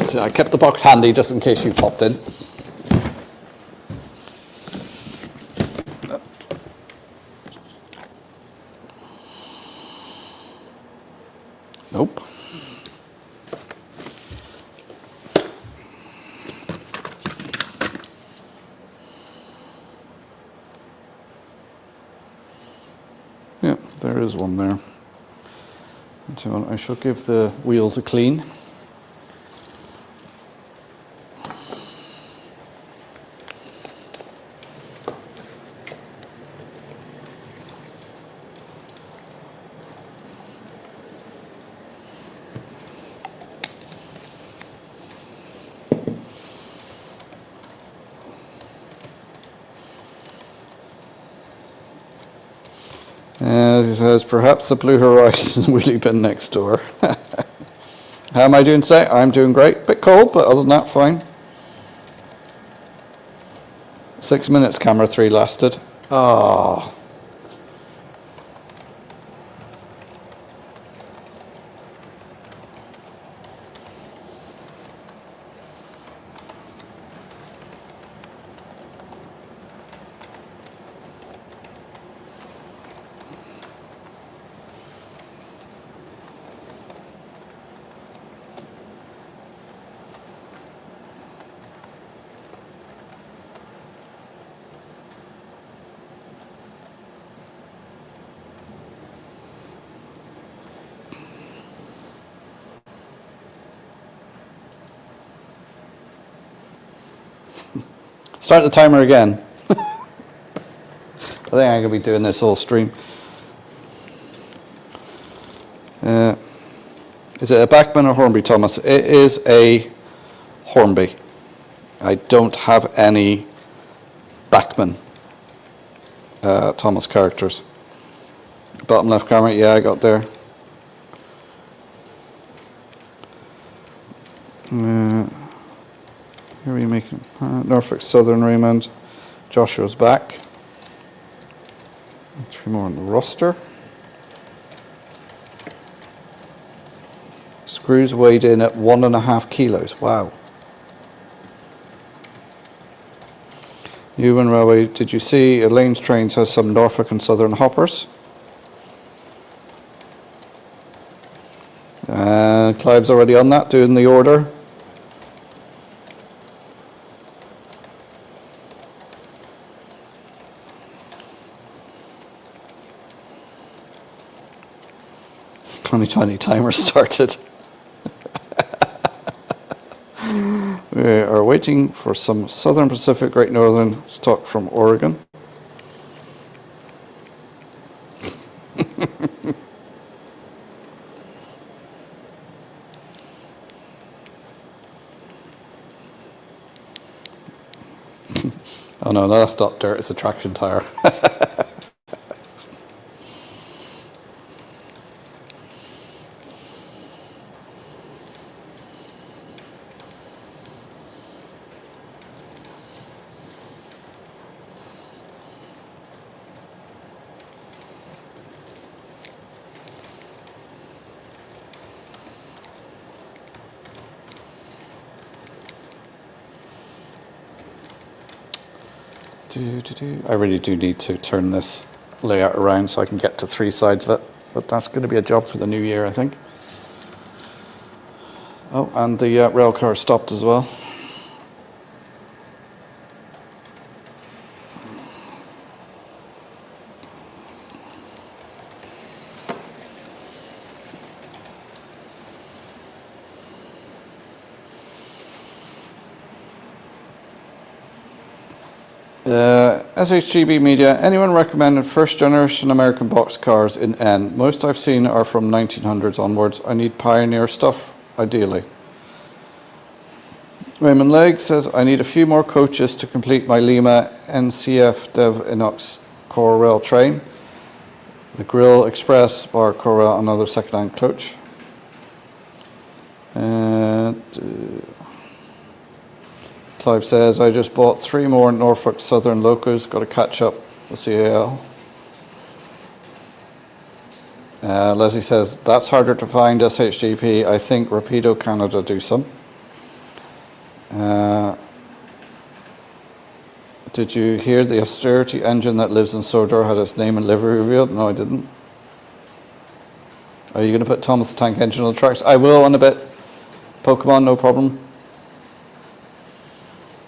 So I kept the box handy just in case you popped in. Nope. Yeah, there is one there. So I shall give the wheels a clean. He says, perhaps the Blue Horizon wheelie bin next door. How am I doing today? I'm doing great. Bit cold, but other than that, fine. 6 minutes camera 3 lasted. Oh. Start the timer again. I think I'm going to be doing this all stream. Is it a Bachmann or Hornby, Thomas? It is a Hornby. I don't have any Bachmann Thomas characters. Bottom left camera, yeah, I got there. Here are we making Norfolk Southern Raymond. Joshua's back. 3 more on the roster. Screws weighed in at 1.5 kilos. Wow. Newman Railway, did you see Elaine's Trains has some Norfolk and Southern hoppers? Clive's already on that, doing the order. "2020 timer started." We are waiting for some Southern Pacific Great Northern stock from Oregon. Oh no, that's not dirt, it's a traction tire. I really do need to turn this layout around so I can get to 3 sides of it, but that's going to be a job for the new year, I think. Oh, and the rail car stopped as well. SHGB Media, anyone recommended first generation American box cars in N? Most I've seen are from 1900s onwards. I need Pioneer stuff, ideally. Raymond Legg says, I need a few more coaches to complete my Lima NCF Dev Inox Core Rail train. The Grill Express Bar Core Rail, another second-hand coach. And Clive says, I just bought 3 more Norfolk Southern locos, got to catch up with CAL. Leslie says, that's harder to find, SHGP. I think Rapido Canada do some. Did you hear the austerity engine that lives in Sodor had its name and livery revealed? No, I didn't. Are you going to put Thomas the Tank Engine on the tracks? I will in a bit. Pokemon, no problem.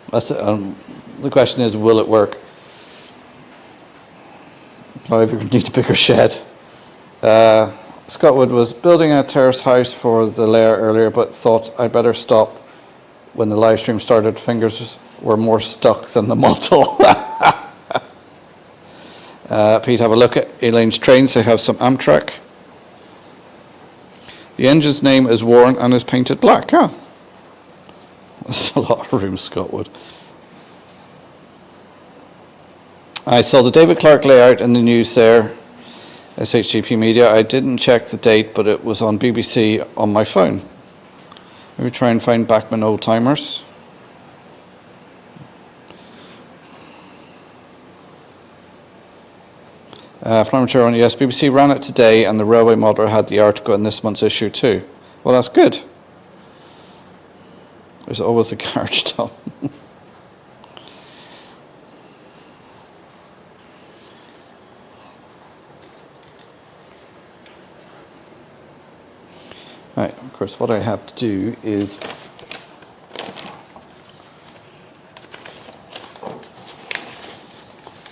That's it. The question is, will it work? Clive, you need a bigger shed. Scott Wood was building a terrace house for the layer earlier, but thought I'd better stop when the live stream started. Fingers were more stuck than the model. Pete, have a look at Elaine's Trains. They have some Amtrak. The engine's name is Warren and is painted black. Huh? That's a lot of room, Scott Wood. I saw the David Clark layout in the news there, SHGP Media. I didn't check the date, but it was on BBC on my phone. Maybe try and find Bachman Old Timers. Flamature on, yes, BBC ran it today, and the Railway Modder had the article in this month's issue too. Well, that's good. There's always the garage top. Right, of course, what I have to do is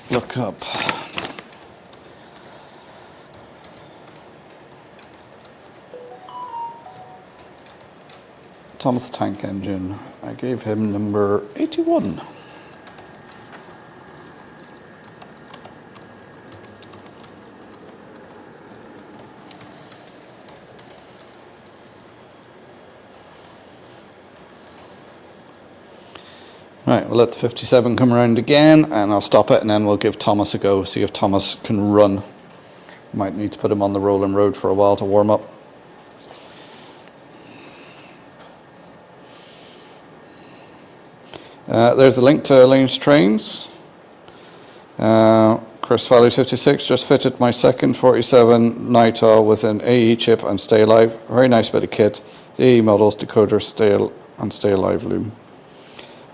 look up Thomas Tank Engine. I gave him number 81. Right, we'll let the 57 come around again, and I'll stop it, and then we'll give Thomas a go, see if Thomas can run. Might need to put him on the rolling road for a while to warm up. There's the link to Elaine's Trains. Chris Valley 56 just fitted my second 47 Nighthawk with an AE chip and Stay Alive. Very nice bit of kit. The AE models, decoder, stay alive loom.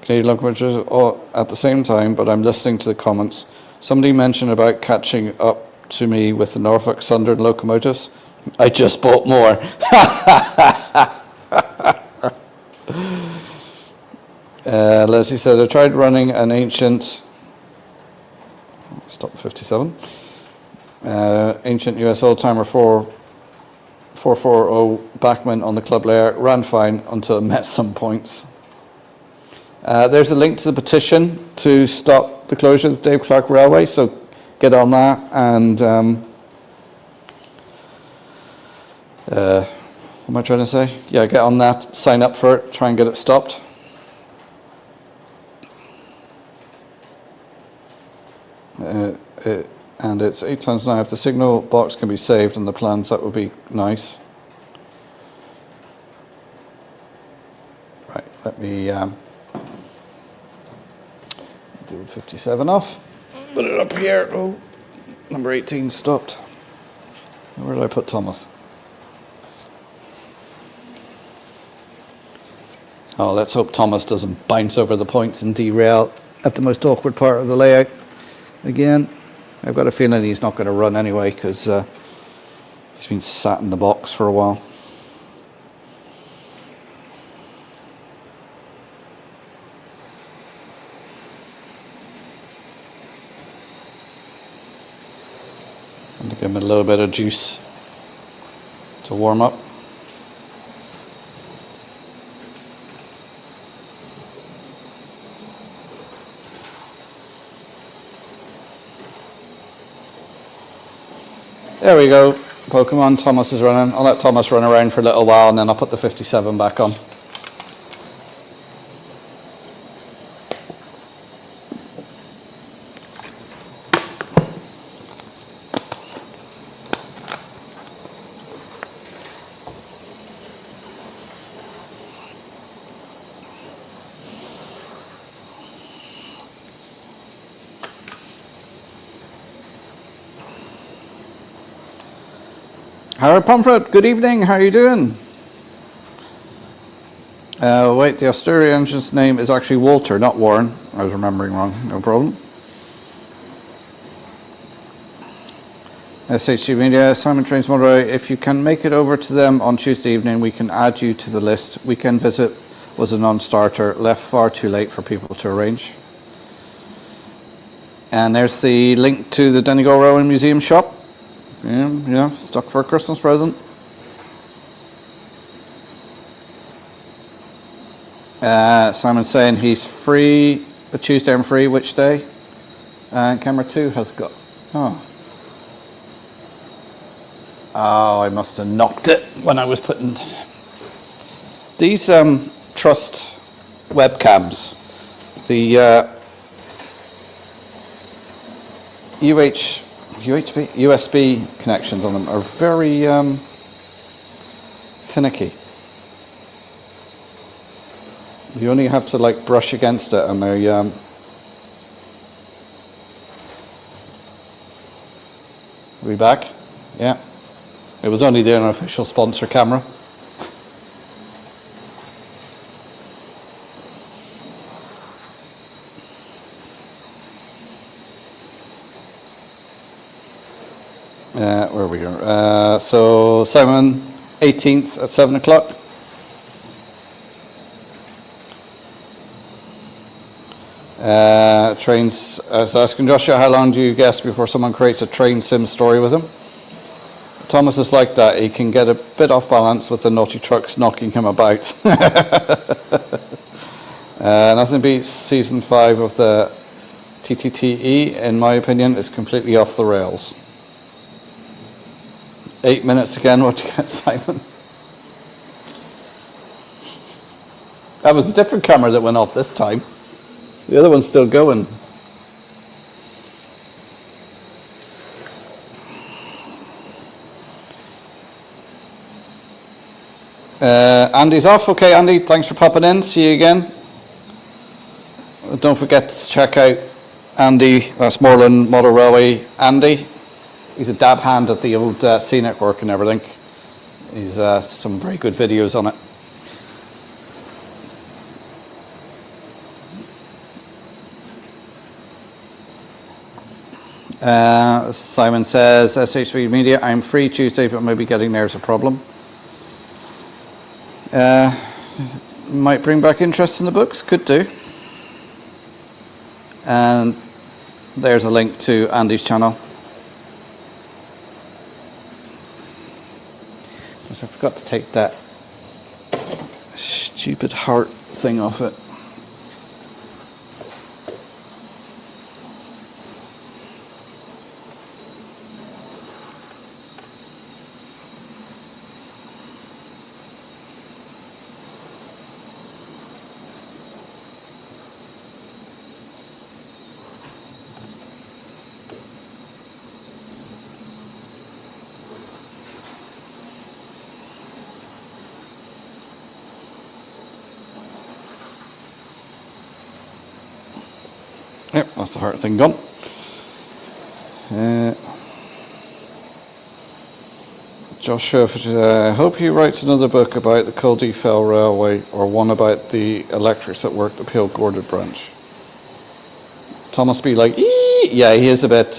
Canadian locomotives all at the same time, but I'm listening to the comments. Somebody mentioned about catching up to me with the Norfolk Southern locomotives. I just bought more. Leslie said, I tried running an ancient, stop 57, ancient US old-timer 440 Bachman on the club layer, ran fine until it met some points. There's a link to the petition to stop the closure of the Dave Clark Railway, so get on that and what am I trying to say? Yeah, get on that, sign up for it, try and get it stopped. And it's 8 times now. If the signal box can be saved in the plans, that would be nice. Right, let me do 57 off. Put it up here. Oh, number 18 stopped. Where did I put Thomas? Oh, let's hope Thomas doesn't bounce over the points and derail at the most awkward part of the layout again. I've got a feeling he's not going to run anyway because he's been sat in the box for a while. And to give him a little bit of juice to warm up. There we go. Pokemon, Thomas is running. I'll let Thomas run around for a little while and then I'll put the 57 back on. Howard Pomfret, good evening, how are you doing? Wait, the Astoria engine's name is actually Walter, not Warren. I was remembering wrong, no problem. SHG Media, Simon Trains Motorway, if you can make it over to them on Tuesday evening, we can add you to the list. Weekend visit was a non-starter, left far too late for people to arrange. And there's the link to the Donegal Railway Museum shop. Yeah, stuck for a Christmas present. Simon's saying he's free, a Tuesday I'm free, which day? Camera 2 has got, oh, I must have knocked it when I was putting, these Trust webcams, the USB connections on them are very finicky. You only have to like brush against it and they are we back? Yeah. It was only their unofficial sponsor camera. Where are we going? So Simon, 18th at 7 o'clock. Trains, asking Joshua, how long do you guess before someone creates a train sim story with him? Thomas is like that. He can get a bit off balance with the naughty trucks knocking him about. Nothing beats season 5 of the TTTE, in my opinion, is completely off the rails. 8 minutes again, what do you get, Simon? That was a different camera that went off this time. The other one's still going. Andy's off. Okay, Andy, thanks for popping in. See you again. Don't forget to check out Andy, Moreland Model Railway Andy. He's a dab hand at the old C network and everything. He's some very good videos on it. Simon says, SHV Media, I'm free Tuesday, but maybe getting there is a problem. Might bring back interest in the books, could do. And there's a link to Andy's channel. I forgot to take that stupid heart thing off it. Yep, that's the heart thing gone. Joshua, I hope he writes another book about the Culdee Fell Railway or one about the electrics that worked the Peel Gordon branch. Thomas be like, ee! Yeah, he is a bit...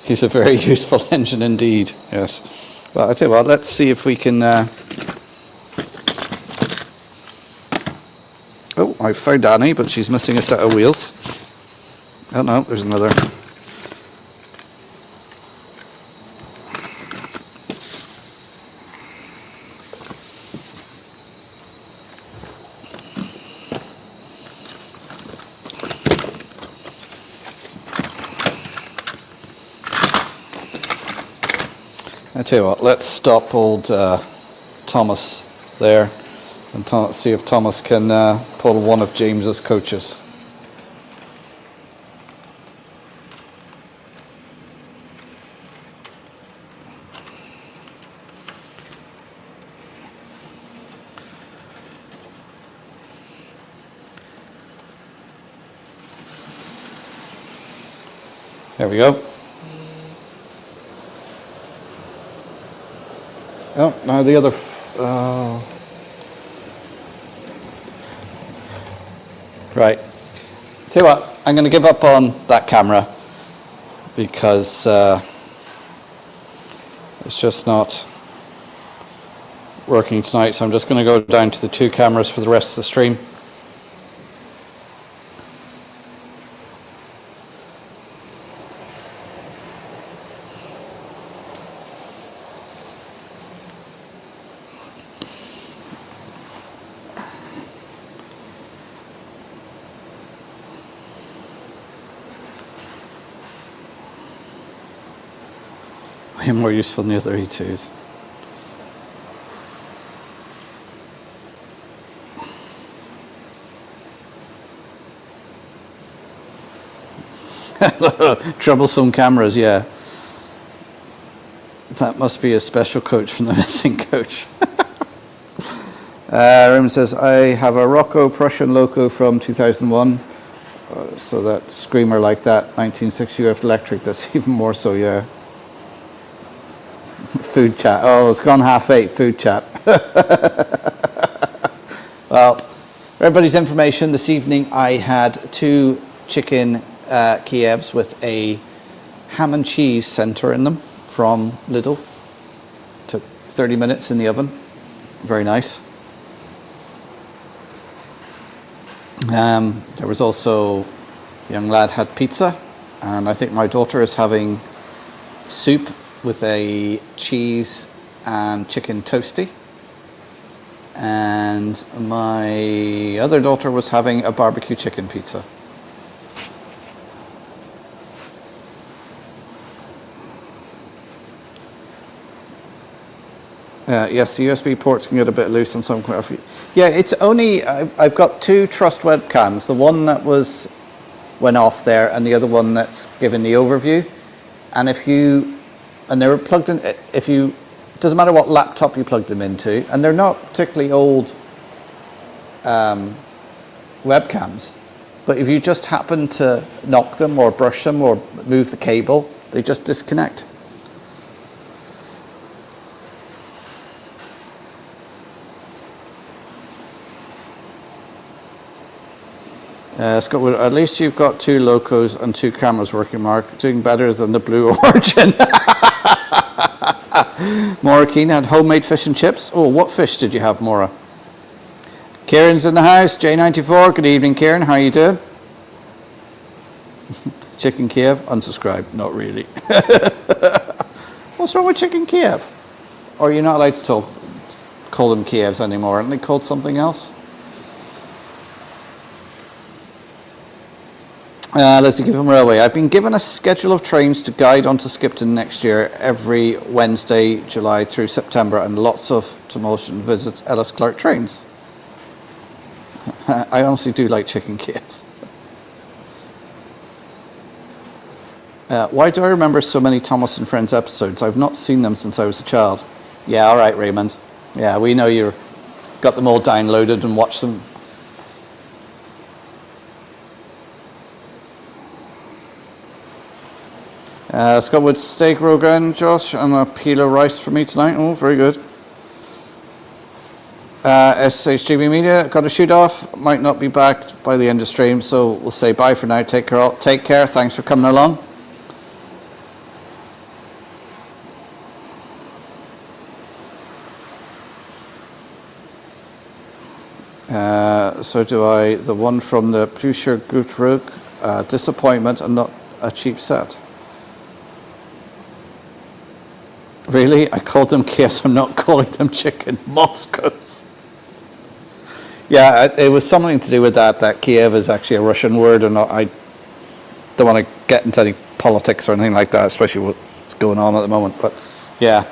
he's a very useful engine indeed, yes. Well, I tell you what, let's see if we can... Oh, I found Annie, but she's missing a set of wheels. Oh no, there's another. I tell you what, let's stop old Thomas there and see if Thomas can pull one of James's coaches. There we go. Oh, now the other... Right. Tell you what, I'm going to give up on that camera because it's just not working tonight. So I'm just going to go down to the two cameras for the rest of the stream. More useful than the other E2s. Troublesome cameras, yeah. That must be a special coach from the missing coach. Raymond says, I have a Rocco Prussian loco from 2001. So that screamer like that, 1960 UF electric, that's even more so, yeah. Food chat. Oh, it's gone 8:30. Food chat. Well, for everybody's information, this evening I had 2 chicken Kievs with a ham and cheese centre in them from Lidl. Took 30 minutes in the oven. Very nice. There was also a young lad had pizza, and I think my daughter is having soup with a cheese and chicken toasty, and my other daughter was having a barbecue chicken pizza. Yes, the USB ports can get a bit loose on some. Yeah, it's only I've got 2 Trust webcams. The one that went off there, and the other one that's given the overview. And they were plugged in. Doesn't matter what laptop you plug them into, and they're not particularly old webcams. But if you just happen to knock them or brush them or move the cable, they just disconnect. Scott Wood, at least you've got 2 locos and 2 cameras working, Mark. Doing better than the Blue Origin. Maura Keane had homemade fish and chips. Oh, what fish did you have, Maura? Kieran's in the house, J94. Good evening, Kieran. How you doing? Chicken Kiev? Unsubscribe. Not really. What's wrong with Chicken Kiev? Or you're not allowed to call them Kievs anymore. Aren't they called something else? Let's give them railway. I've been given a schedule of trains to guide onto Skipton next year every Wednesday, July through September, and lots of to motion visits Ellis Clark trains. I honestly do like Chicken Kievs. Why do I remember so many Thomas and Friends episodes? I've not seen them since I was a child. Yeah, all right, Raymond. Yeah, we know you've got them all downloaded and watched them. Scott Wood, steak rogan, Josh, and a peel of rice for me tonight. Oh, very good. SHGB Media, got to shoot off. Might not be back by the end of stream, so we'll say bye for now. Take care. Take care. Thanks for coming along. So do I. The one from the Plusher Gutrug, disappointment and not a cheap set. Really? I called them Kievs, I'm not calling them chicken Moscows. Yeah, it was something to do with that Kiev is actually a Russian word, and I don't want to get into any politics or anything like that, especially what's going on at the moment, but yeah.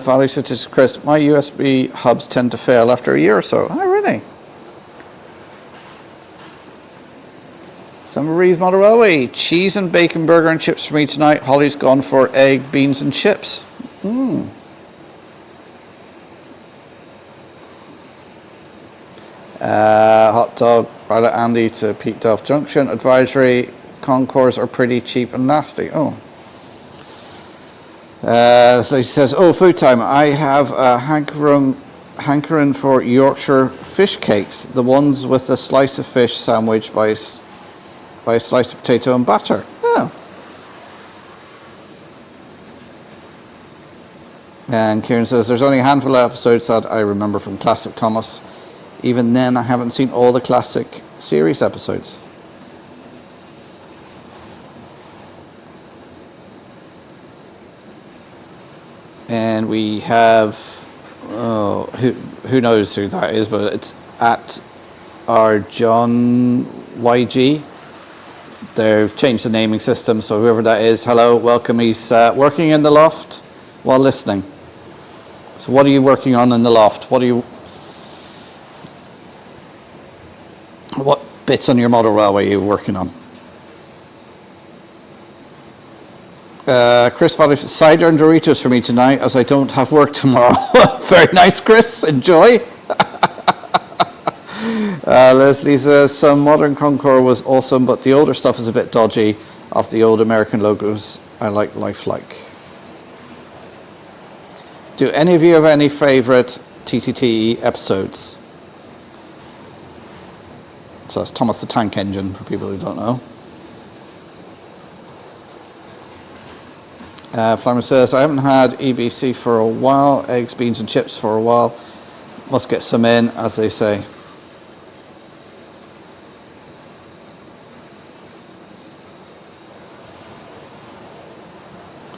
Valley said to Chris, my USB hubs tend to fail after a year or so. Oh, really? Summer Reeves Model Railway. Cheese and bacon burger and chips for me tonight. Holly's gone for egg, beans and chips. Hot dog, Violet Andy to Pete Delft Junction. Advisory, Concours are pretty cheap and nasty. Oh. So he says, oh, food time. I have a hankering for Yorkshire fish cakes, the ones with a slice of fish sandwiched by a slice of potato and batter. Oh. And Kieran says, there's only a handful of episodes that I remember from Classic Thomas. Even then, I haven't seen all the classic series episodes. And we have, who knows who that is, but it's at our John YG. They've changed the naming system, so whoever that is, hello, welcome. He's working in the loft while listening. So what are you working on in the loft? What bits on your model railway are you working on? Chris Valley, cider and Doritos for me tonight, as I don't have work tomorrow. Very nice, Chris. Enjoy. Leslie says, some modern Concours was awesome, but the older stuff is a bit dodgy of the old American logos. I like lifelike. Do any of you have any favourite TTT episodes? So that's Thomas the Tank Engine, for people who don't know. Flyman says, I haven't had EBC for a while, eggs, beans and chips for a while. Must get some in, as they say.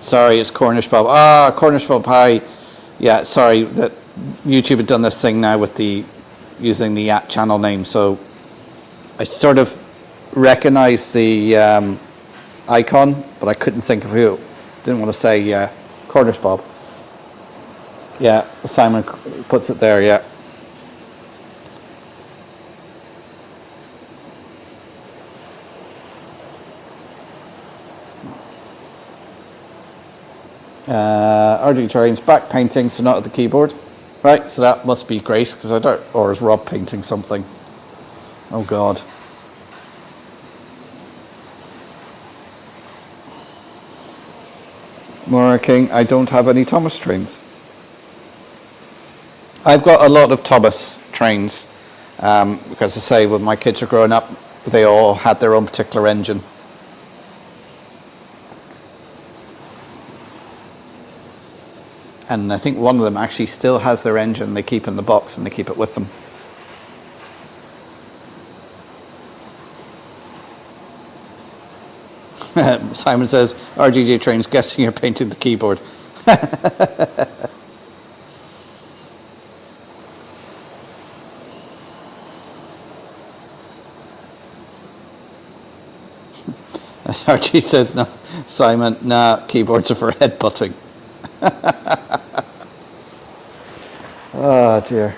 Sorry, it's Cornish Bob. Ah, Cornish Bob, hi. Yeah, sorry, that YouTube had done this thing now with using the channel name, so I sort of recognize the icon, but I couldn't think of who. Didn't want to say Cornish Bob. Yeah, Simon puts it there, yeah. RD Trains back painting, so not at the keyboard. Right, so that must be Grace, because I don't, or is Rob painting something? Oh God. Maura King, I don't have any Thomas trains. I've got a lot of Thomas trains because I say when my kids are growing up, they all had their own particular engine. And I think one of them actually still has their engine they keep in the box and they keep it with them. Simon says, RGJ trains, guessing you're painting the keyboard. Archie says, no, Simon, nah, keyboards are for headbutting. Oh dear.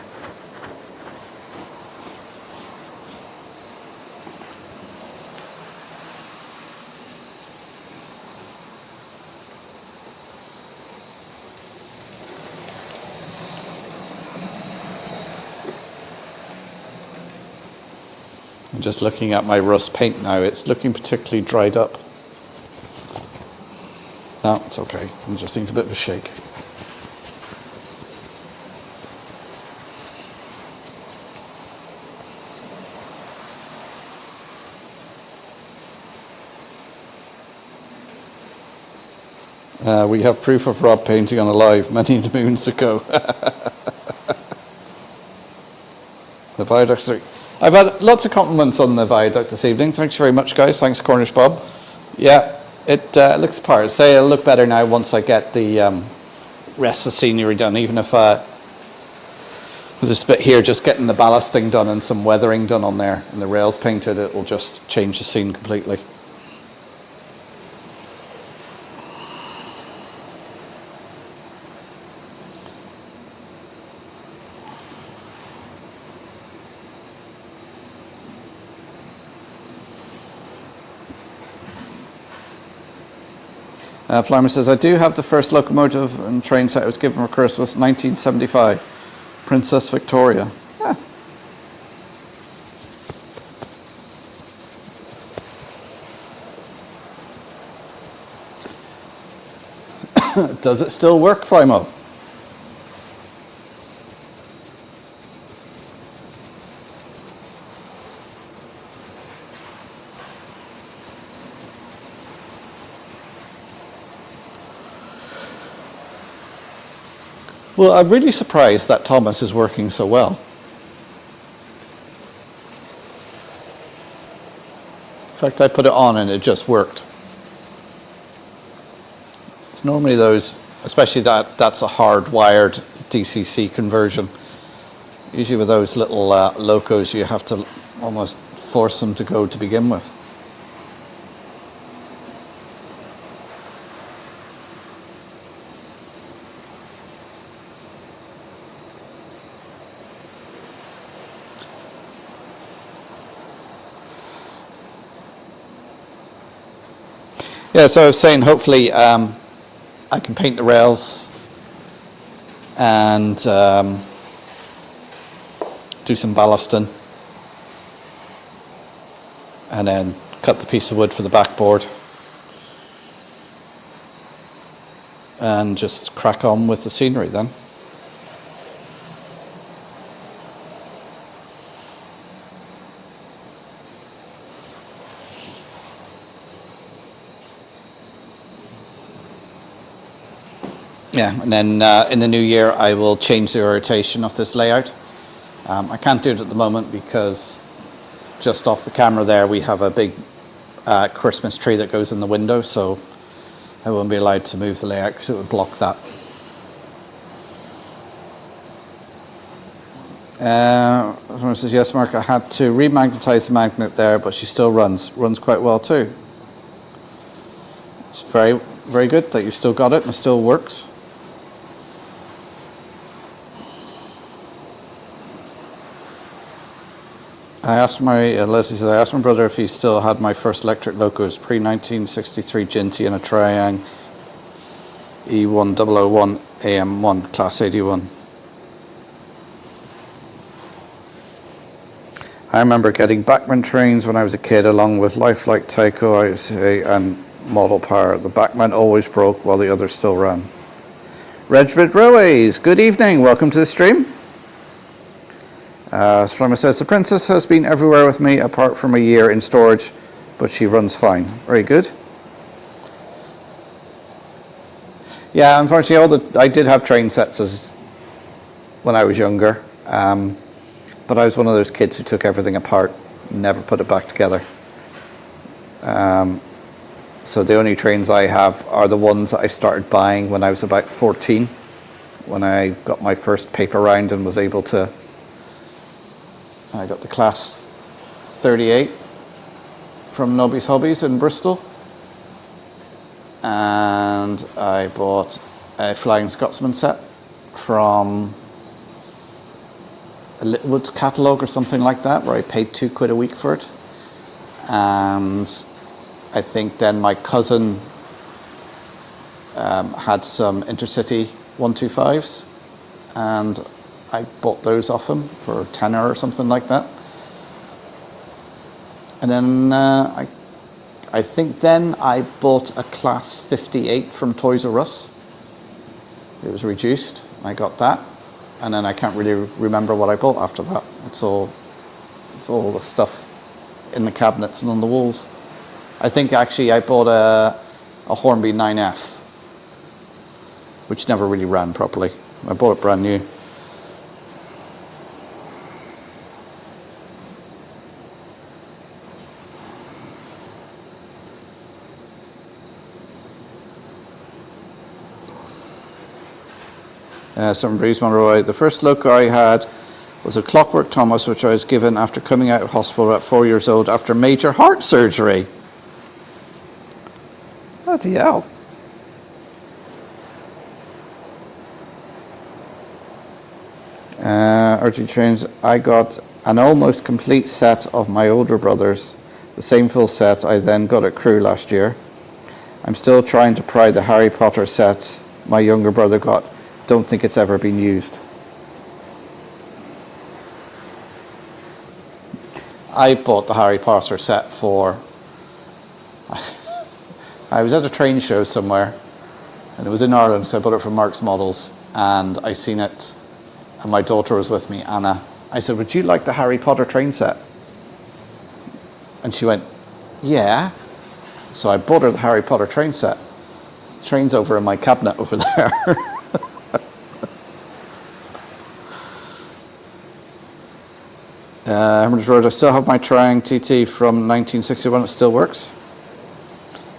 I'm just looking at my rust paint now. It's looking particularly dried up. No, it's okay. It just needs a bit of a shake. We have proof of Rob painting on a live many moons ago. The viaducts are... I've had lots of compliments on the viaduct this evening. Thanks very much, guys. Thanks, Cornish Bob. Yeah, it looks apart. Say it'll look better now once I get the rest of the scenery done, even if with this bit here, just getting the ballasting done and some weathering done on there and the rails painted, it will just change the scene completely. Flymer says, I do have the first locomotive and train set I was given for Christmas, 1975, Princess Victoria. Ah. Does it still work, Flymo? Well, I'm really surprised that Thomas is working so well. In fact, I put it on and it just worked. It's normally those, especially that's a hardwired DCC conversion. Usually with those little locos, you have to almost force them to go to begin with. Yeah, so I was saying hopefully I can paint the rails and do some ballasting and then cut the piece of wood for the backboard and just crack on with the scenery then. Yeah, and then in the new year I will change the orientation of this layout. I can't do it at the moment because just off the camera there we have a big Christmas tree that goes in the window, so I won't be allowed to move the layout because it would block that. Someone says, yes, Mark, I had to remagnetize the magnet there, but she still runs quite well too. It's very, very good that you've still got it and it still works. I asked Leslie says, I asked my brother if he still had my first electric locos, pre-1963 Ginty and a Triang E1001 AM1, Class 81. I remember getting Bachmann trains when I was a kid, along with Lifelike Tyco and model power. The backman always broke while the others still ran. Regiment Railways, good evening. Welcome to the stream. Slumber says, the Princess has been everywhere with me apart from a year in storage, but she runs fine. Very good. Yeah, unfortunately, I did have train sets when I was younger, but I was one of those kids who took everything apart, never put it back together. So the only trains I have are the ones that I started buying when I was about 14, when I got my first paper round and was able to. I got the Class 38 from Nobby's Hobbies in Bristol, and I bought a Flying Scotsman set from a Littlewood catalogue or something like that, where I paid £2 a week for it. And I think then my cousin had some Intercity 125s, and I bought those off him for a tenner or something like that. And then I think then I bought a Class 58 from Toys R Us. It was reduced. I got that, and then I can't really remember what I bought after that. It's all the stuff in the cabinets and on the walls. I think actually I bought a Hornby 9F, which never really ran properly. I bought it brand new. Some Breeze Monroe. The first loco I had was a Clockwork Thomas, which I was given after coming out of hospital at 4 years old after major heart surgery. Bloody hell. RG Trains, I got an almost complete set of my older brothers, the same full set I then got at Crewe last year. I'm still trying to pry the Harry Potter set my younger brother got. Don't think it's ever been used. I bought the Harry Potter set for... I was at a train show somewhere, and it was in Ireland, so I bought it from Mark's Models, and I seen it, and my daughter was with me, Anna. I said, would you like the Harry Potter train set? And she went, yeah. So I bought her the Harry Potter train set. The train's over in my cabinet over there. Hermitage Road, I still have my Triang TT from 1961, it still works.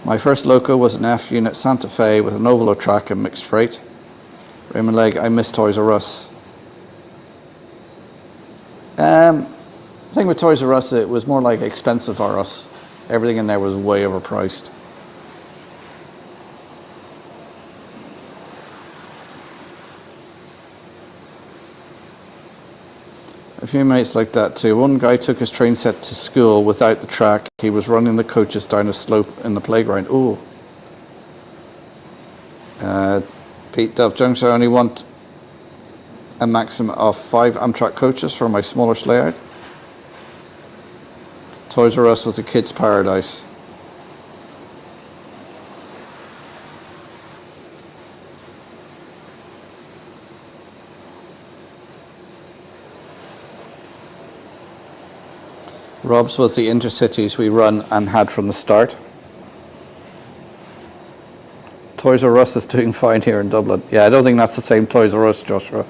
My first loco was an F unit Santa Fe with an Ovalo track and mixed freight. Raymond Legg, I miss Toys R Us. The thing with Toys R Us, it was more like expensive for us. Everything in there was way overpriced. A few mates like that too. One guy took his train set to school without the track. He was running the coaches down a slope in the playground. Ooh. Pete Dove Junction, I only want a maximum of 5 Amtrak coaches for my smaller layout. Toys R Us was a kid's paradise. Rob's was the Intercities we run and had from the start. Toys R Us is doing fine here in Dublin. Yeah, I don't think that's the same Toys R Us, Joshua.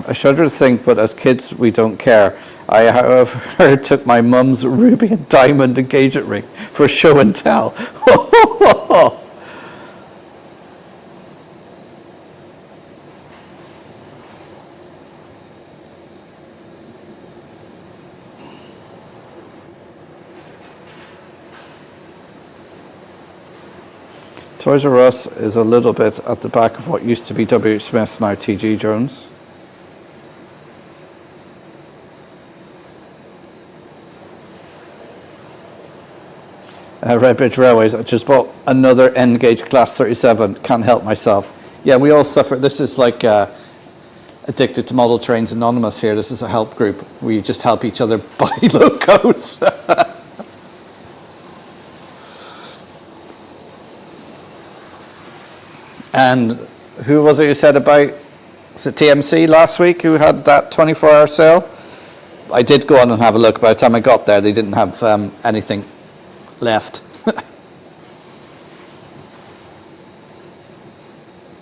I shudder to think, but as kids we don't care. I, however, took my mum's ruby and diamond engagement ring for show and tell. Toys R Us is a little bit at the back of what used to be W.H. Smith, now T.G. Jones. Redbridge Railways, I just bought another N-gauge Class 37, can't help myself. Yeah, we all suffer. This is like Addicted to Model Trains Anonymous here. This is a help group. We just help each other buy locos. And who was it you said about, was it TMC last week who had that 24-hour sale? I did go on and have a look. By the time I got there, they didn't have anything left.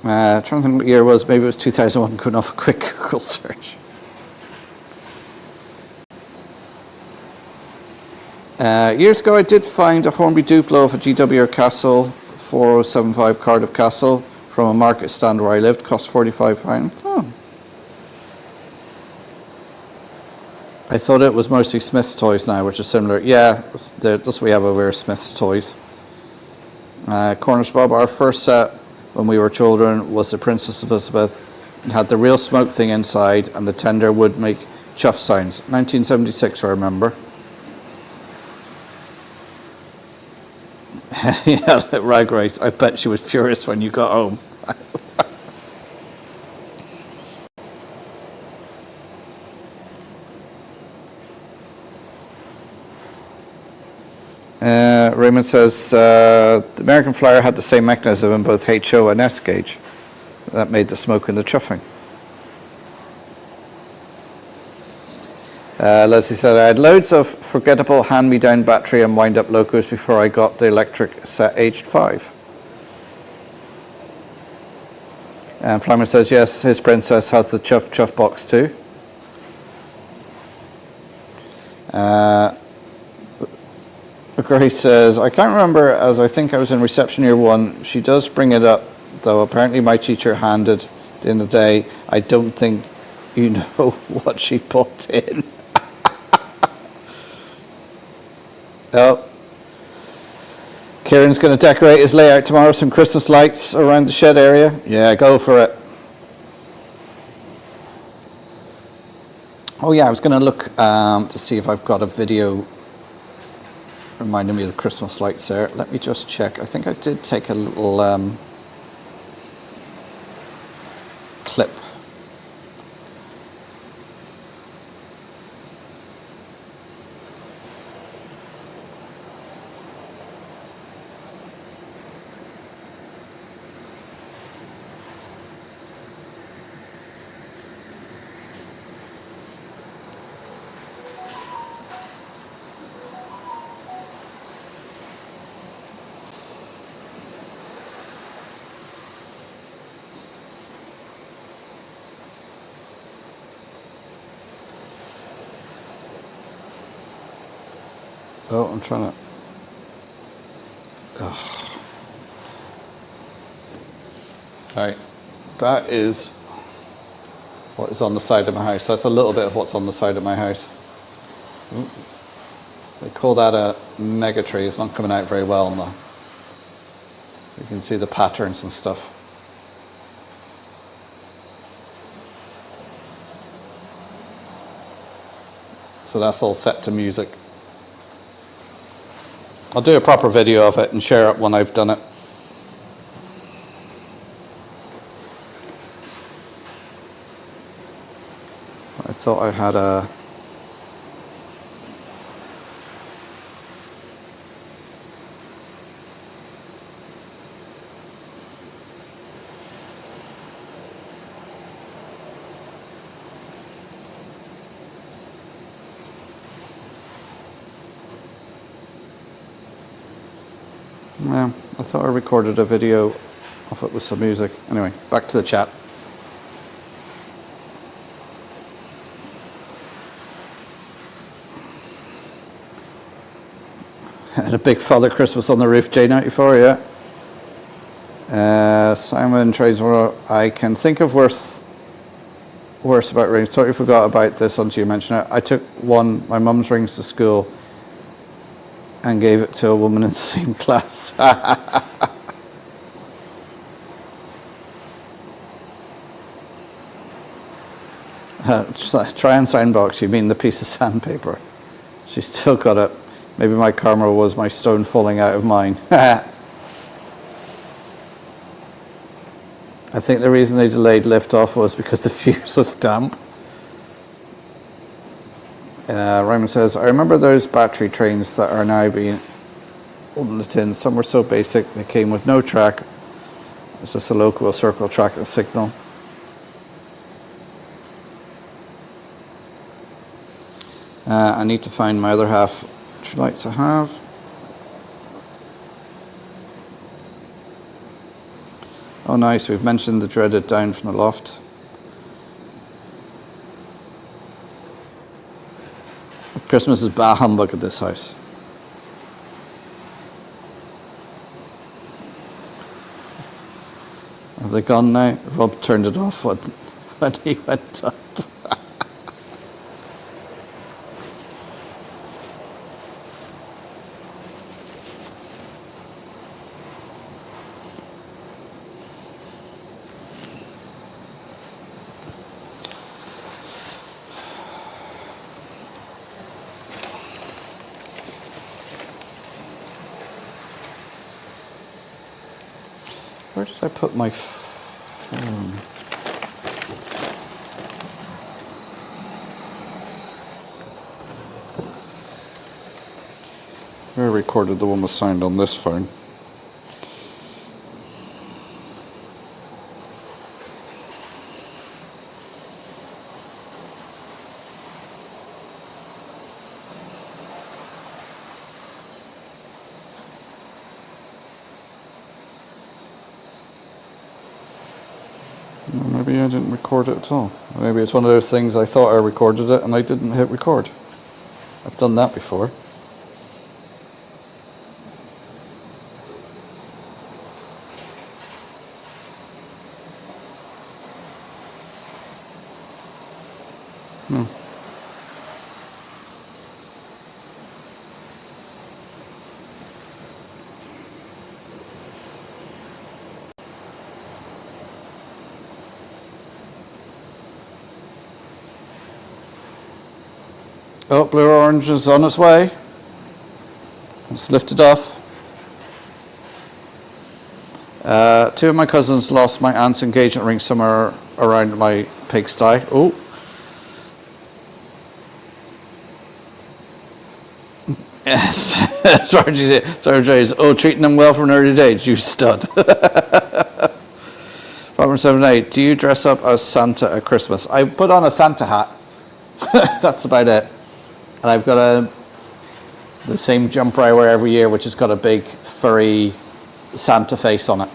Trying to think what year it was. Maybe it was 2001. Couldn't have a quick Google search. Years ago, I did find a Hornby Duplo of a GWR Castle 4075 Cardiff Castle from a market stand where I lived. Cost £45. Oh. I thought it was mostly Smith's toys now, which is similar. Yeah, that's what we have over here, Smith's toys. Cornish Bob, our first set when we were children was the Princess Elizabeth. It had the real smoke thing inside and the tender would make chuff sounds. 1976, I remember. Yeah, Rag Race. I bet she was furious when you got home. Raymond says the American Flyer had the same mechanism in both HO and S gauge. That made the smoke and the chuffing. Leslie said, I had loads of forgettable hand-me-down battery and wind-up locos before I got the electric set aged 5. And Flyman says, yes, his princess has the chuff box too. Grace says, I can't remember, as I think I was in reception year 1. She does bring it up, though apparently my teacher handed at the end of the day. I don't think you know what she put in. Oh. Kieran's going to decorate his layout tomorrow, some Christmas lights around the shed area. Yeah, go for it. Oh yeah, I was going to look to see if I've got a video reminding me of the Christmas lights there. Let me just check. I think I did take a little clip. Oh, I'm trying to... Oh. Sorry. That is what is on the side of my house. That's a little bit of what's on the side of my house. Ooh. They call that a mega tree. It's not coming out very well on the... You can see the patterns and stuff. So that's all set to music. I'll do a proper video of it and share it when I've done it. I thought I had a... Yeah, I thought I recorded a video of it with some music. Anyway, back to the chat. Had a big Father Christmas on the roof, J94, yeah. Simon TrainWorld, I can think of worse about rings. Totally forgot about this until you mentioned it. I took my mum's rings to school and gave it to a woman in the same class. Try and sandbox, you mean the piece of sandpaper. She's still got it. Maybe my karma was my stone falling out of mine. I I think the reason they delayed liftoff was because the fuse was damp. Raymond says, I remember those battery trains that are now being old in the tin. Some were so basic they came with no track. It's just a local circle track and signal. I need to find my other half, which I'd like to have. Oh nice, we've mentioned the dreaded down from the loft. Christmas is bah humbug at this house. Have they gone now? Rob turned it off when he went up. Where did I put my phone? I recorded the one with sound on this phone. Maybe I didn't record it at all. Maybe it's one of those things I thought I recorded it and I didn't hit record. I've done that before. Oh, blue orange is on its way. It's lifted off. Two of my cousins lost my aunt's engagement ring somewhere around my pigsty. Oh. Yes. Sorry, James. Oh, treating them well from an early age, you stud. 578. Do you dress up as Santa at Christmas? I put on a Santa hat. That's about it. And I've got the same jumper I wear every year, which has got a big furry Santa face on it.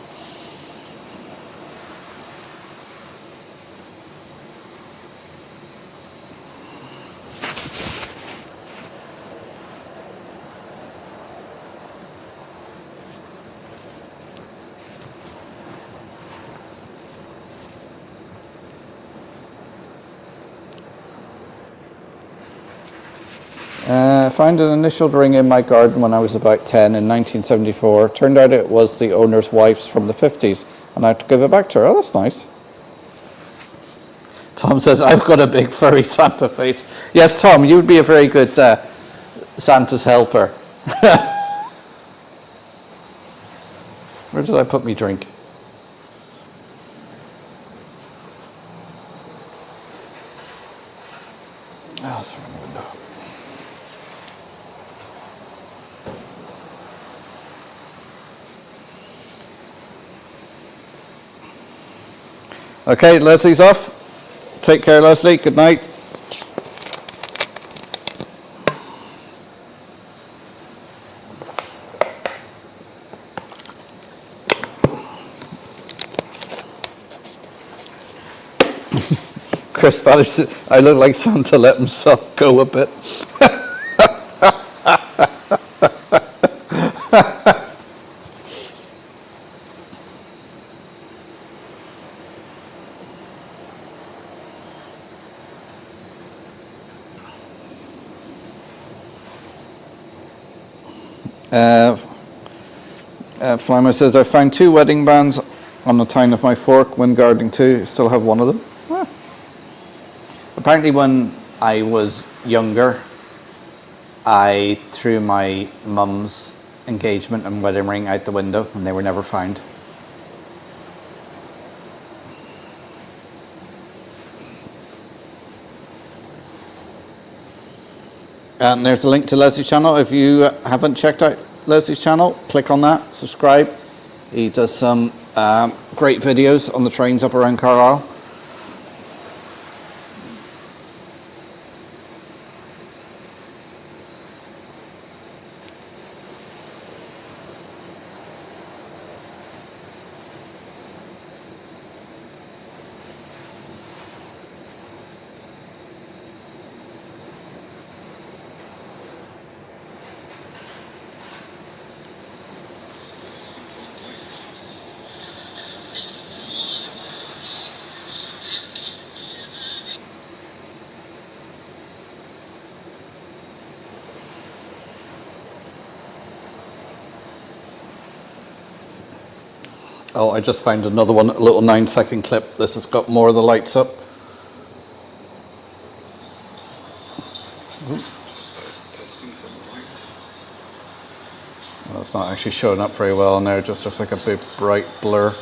Found an initialed ring in my garden when I was about 10 in 1974. Turned out it was the owner's wife's from the 50s, and I had to give it back to her. Oh, that's nice. Tom says, I've got a big furry Santa face. Yes, Tom, you would be a very good Santa's helper. Where did I put me drink? Oh, it's from the window. Okay, Leslie's off. Take care, Leslie. Good night. Chris Fallon, I look like Santa let himself go a bit. Flymer says, I found 2 wedding bands on the tine of my fork when gardening too. Still have one of them. Ah. Apparently when I was younger, I threw my mum's engagement and wedding ring out the window and they were never found. And there's a link to Leslie's channel. If you haven't checked out Leslie's channel, click on that, subscribe. He does some great videos on the trains up around Carlisle. Oh, I just found another one, a little 9-second clip. This has got more of the lights up. Well, it's not actually showing up very well on there. It just looks like a big bright blur.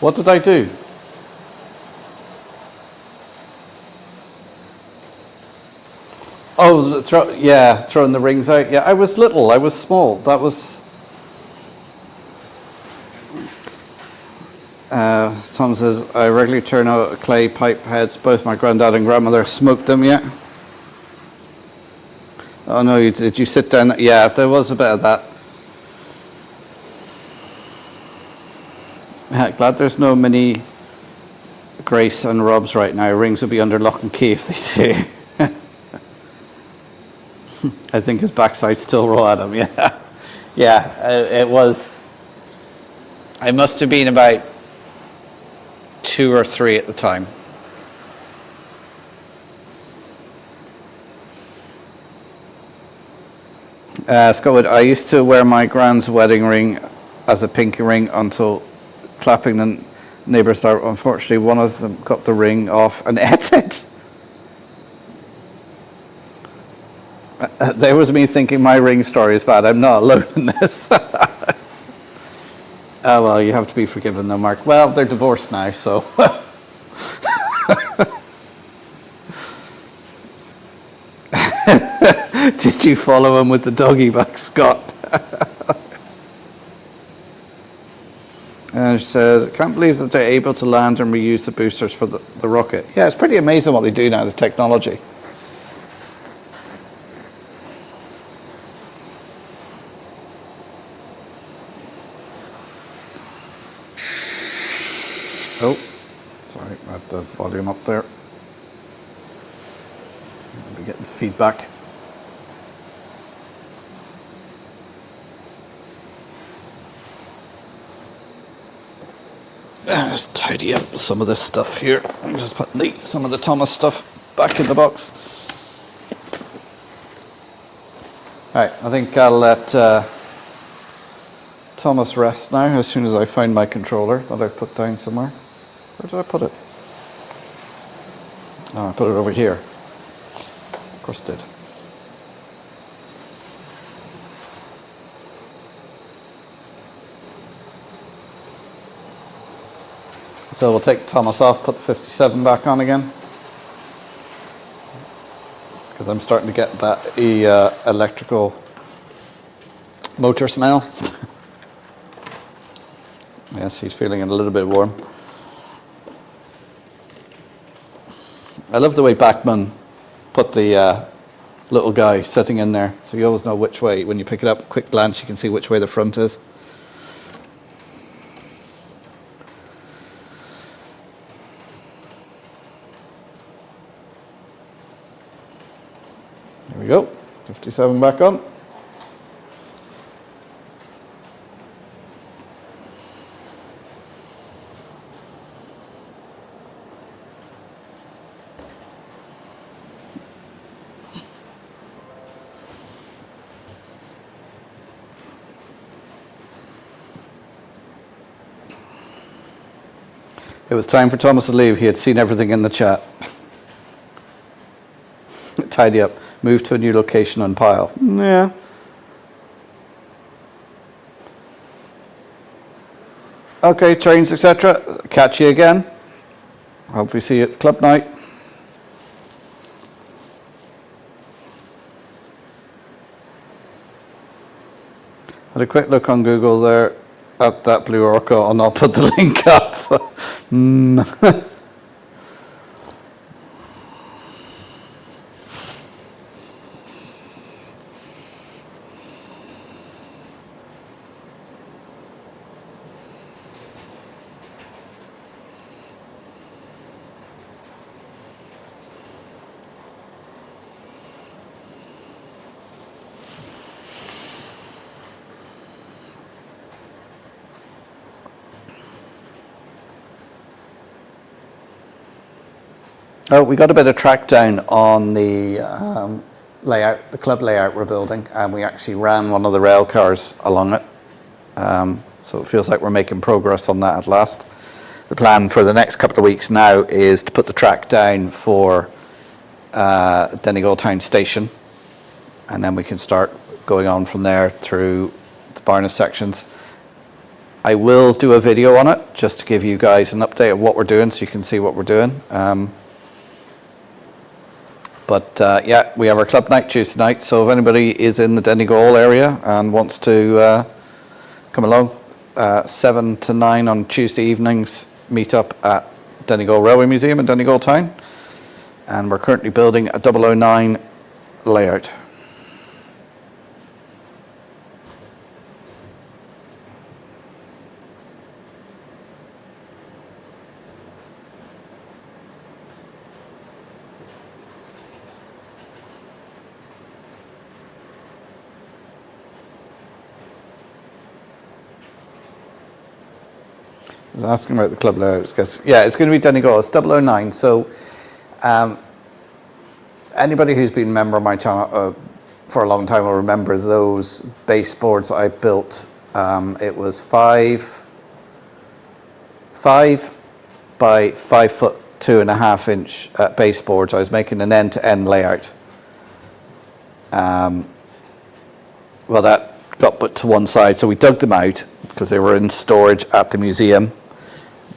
What did I do? Oh, throwing the rings out. Yeah, I was little, I was small. That was... Tom says, I regularly turn out clay pipe heads. Both my granddad and grandmother smoked them, yeah. Oh no, did you sit down? Yeah, there was a bit of that. Glad there's no mini Grace and Robs right now. Rings would be under lock and key if they do. I think his backside's still raw at him, yeah. Yeah, it was. I must have been about 2 or 3 at the time. Scotwood, I used to wear my grand's wedding ring as a pinky ring until clapping the neighbours started. Unfortunately, one of them got the ring off and ate it. There was me thinking my ring story is bad. I'm not alone in this. Oh, well, you have to be forgiven though, Mark. Well, they're divorced now, so. Did you follow him with the doggy bag, Scott? And she says, I can't believe that they're able to land and reuse the boosters for the rocket. Yeah, it's pretty amazing what they do now, the technology. Oh, sorry, I had the volume up there. I'll be getting feedback. Let's tidy up some of this stuff here. I'm just putting some of the Thomas stuff back in the box. Alright, I think I'll let Thomas rest now as soon as I find my controller that I've put down somewhere. Where did I put it? Oh, I put it over here. Of course I did. So we'll take Thomas off, put the 57 back on again. Because I'm starting to get that electrical motor smell. Yes, he's feeling a little bit warm. I love the way Bachmann put the little guy sitting in there. So you always know which way, when you pick it up, quick glance, you can see which way the front is. There we go, 57 back on. It was time for Thomas to leave. He had seen everything in the chat. Tidy up. Move to a new location and pile. Yeah. Okay, trains, etc. Catch you again. Hope we see you at club night. Had a quick look on Google there at that blue orca, and I'll put the link up. Oh, we got a bit of track down on the layout, the club layout we're building, and we actually ran one of the rail cars along it. So it feels like we're making progress on that at last. The plan for the next couple of weeks now is to put the track down for Donegal Town Station, and then we can start going on from there through the Barnes sections. I will do a video on it just to give you guys an update of what we're doing so you can see what we're doing. But yeah, we have our club night Tuesday night, so if anybody is in the Donegal area and wants to come along, 7 to 9 on Tuesday evenings, meet up at Donegal Railway Museum in Donegal Town. And we're currently building a 009 layout. I was asking about the club layout. Yeah, it's going to be Donegal. It's 009. So anybody who's been a member of my channel for a long time will remember those baseboards I built. It was 5 by 5 foot 2.5 inch baseboards. I was making an end-to-end layout. Well, that got put to one side, so we dug them out because they were in storage at the museum.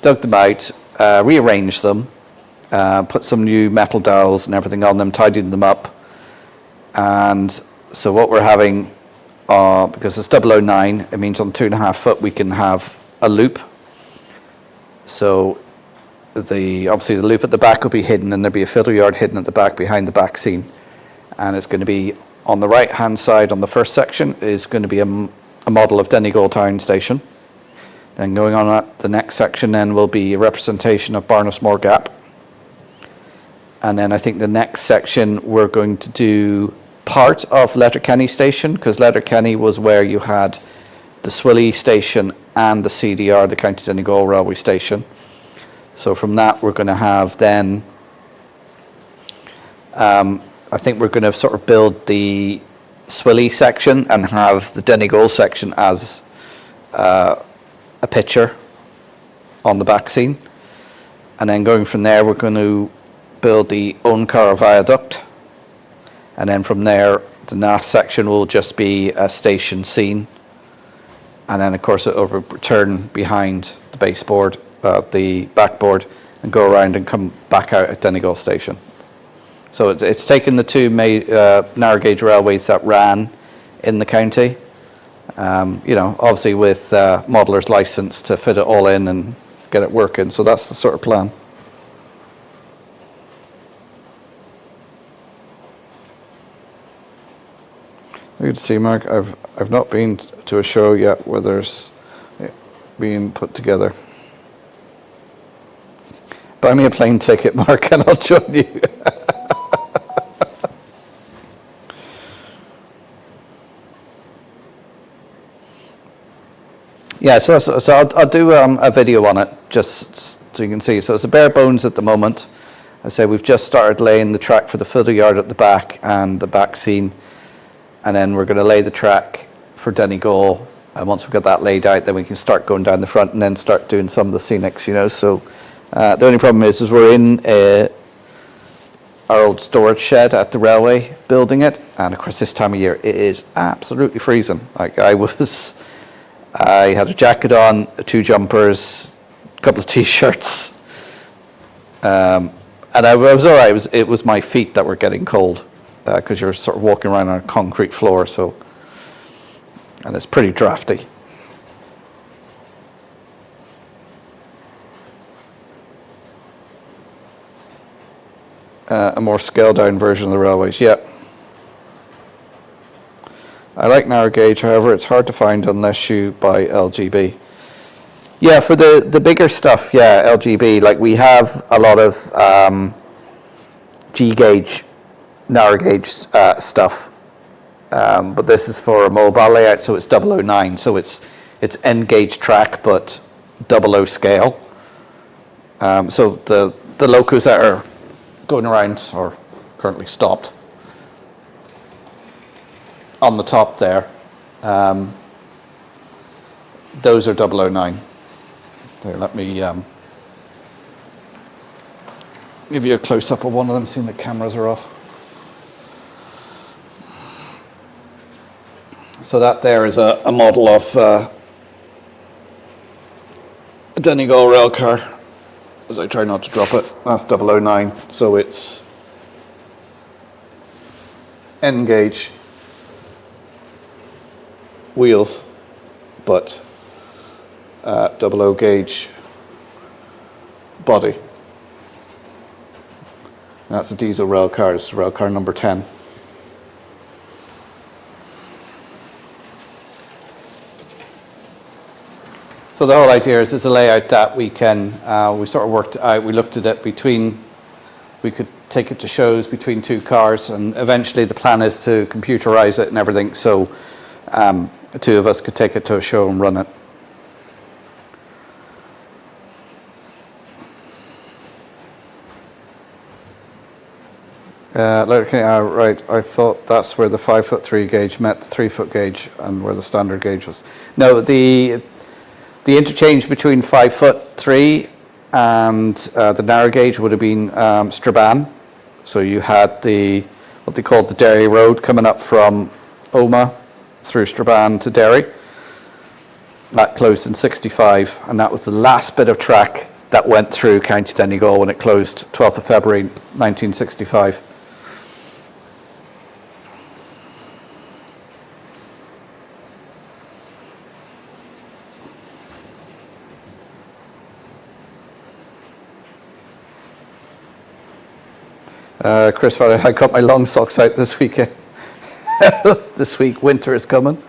Dug them out, rearranged them, put some new metal dowels and everything on them, tidied them up. And so what we're having, because it's 009, it means on 2.5 foot we can have a loop. So obviously the loop at the back will be hidden, and there'll be a fiddle yard hidden at the back behind the back scene. And it's going to be on the right hand side on the first section is going to be a model of Donegal Town Station. Then going on at the next section then will be a representation of Barnesmore Gap. And then I think the next section we're going to do part of Letterkenny Station, because Letterkenny was where you had the Swilly Station and the CDR, the County Donegal Railway Station. So from that we're going to have then, I think we're going to sort of build the Swilly section and have the Donegal section as a picture on the back scene, and then going from there we're going to build the Owncar viaduct, and then from there the last section will just be a station scene, and then of course it will return behind the baseboard, the backboard, and go around and come back out at Donegal Station. So it's taken the two narrow gauge railways that ran in the county, you know, obviously with modeller's license to fit it all in and get it working. So that's the sort of plan. You can see, Mark, I've not been to a show yet where there's being put together. Buy me a plane ticket, Mark, and I'll join you. Yeah, so I'll do a video on it just so you can see. So it's a bare bones at the moment. I say we've just started laying the track for the fiddle yard at the back and the back scene, and then we're going to lay the track for Donegal. And once we've got that laid out, then we can start going down the front and then start doing some of the scenics, you know. So The only problem is we're in our old storage shed at the railway, building it, and of course this time of year it is absolutely freezing. Like I had a jacket on, 2 jumpers, a couple of t-shirts, and I was all right. It was my feet that were getting cold because you're sort of walking around on a concrete floor, and it's pretty drafty. A more scaled down version of the railways, yeah. I like narrow gauge, however, it's hard to find unless you buy LGB. Yeah, for the bigger stuff, yeah, LGB. Like we have a lot of G gauge, narrow gauge stuff, but this is for a mobile layout, so it's 009, so it's N gauge track, but 00 scale. So the locos that are going around or currently stopped on the top there, those are 009. There, let me give you a close-up of one of them, seeing the cameras are off. So that there is a model of a Donegal rail car, as I try not to drop it. That's 009, so it's N gauge wheels, but 00 gauge body. That's a diesel rail car. It's rail car number 10. So the whole idea is it's a layout that we can, we sort of worked out, we looked at it we could take it to shows between 2 cars, and eventually the plan is to computerize it and everything, so the 2 of us could take it to a show and run it. Right, I thought that's where the 5'3" gauge met the 3-foot gauge and where the standard gauge was. No, the interchange between 5'3" and the narrow gauge would have been Strabane. So you had what they called the Derry Road coming up from Omagh through Strabane to Derry. That closed in 65, and that was the last bit of track that went through County Donegal when it closed 12th of February 1965. Chris, I got my long socks out this weekend. This week, winter is coming.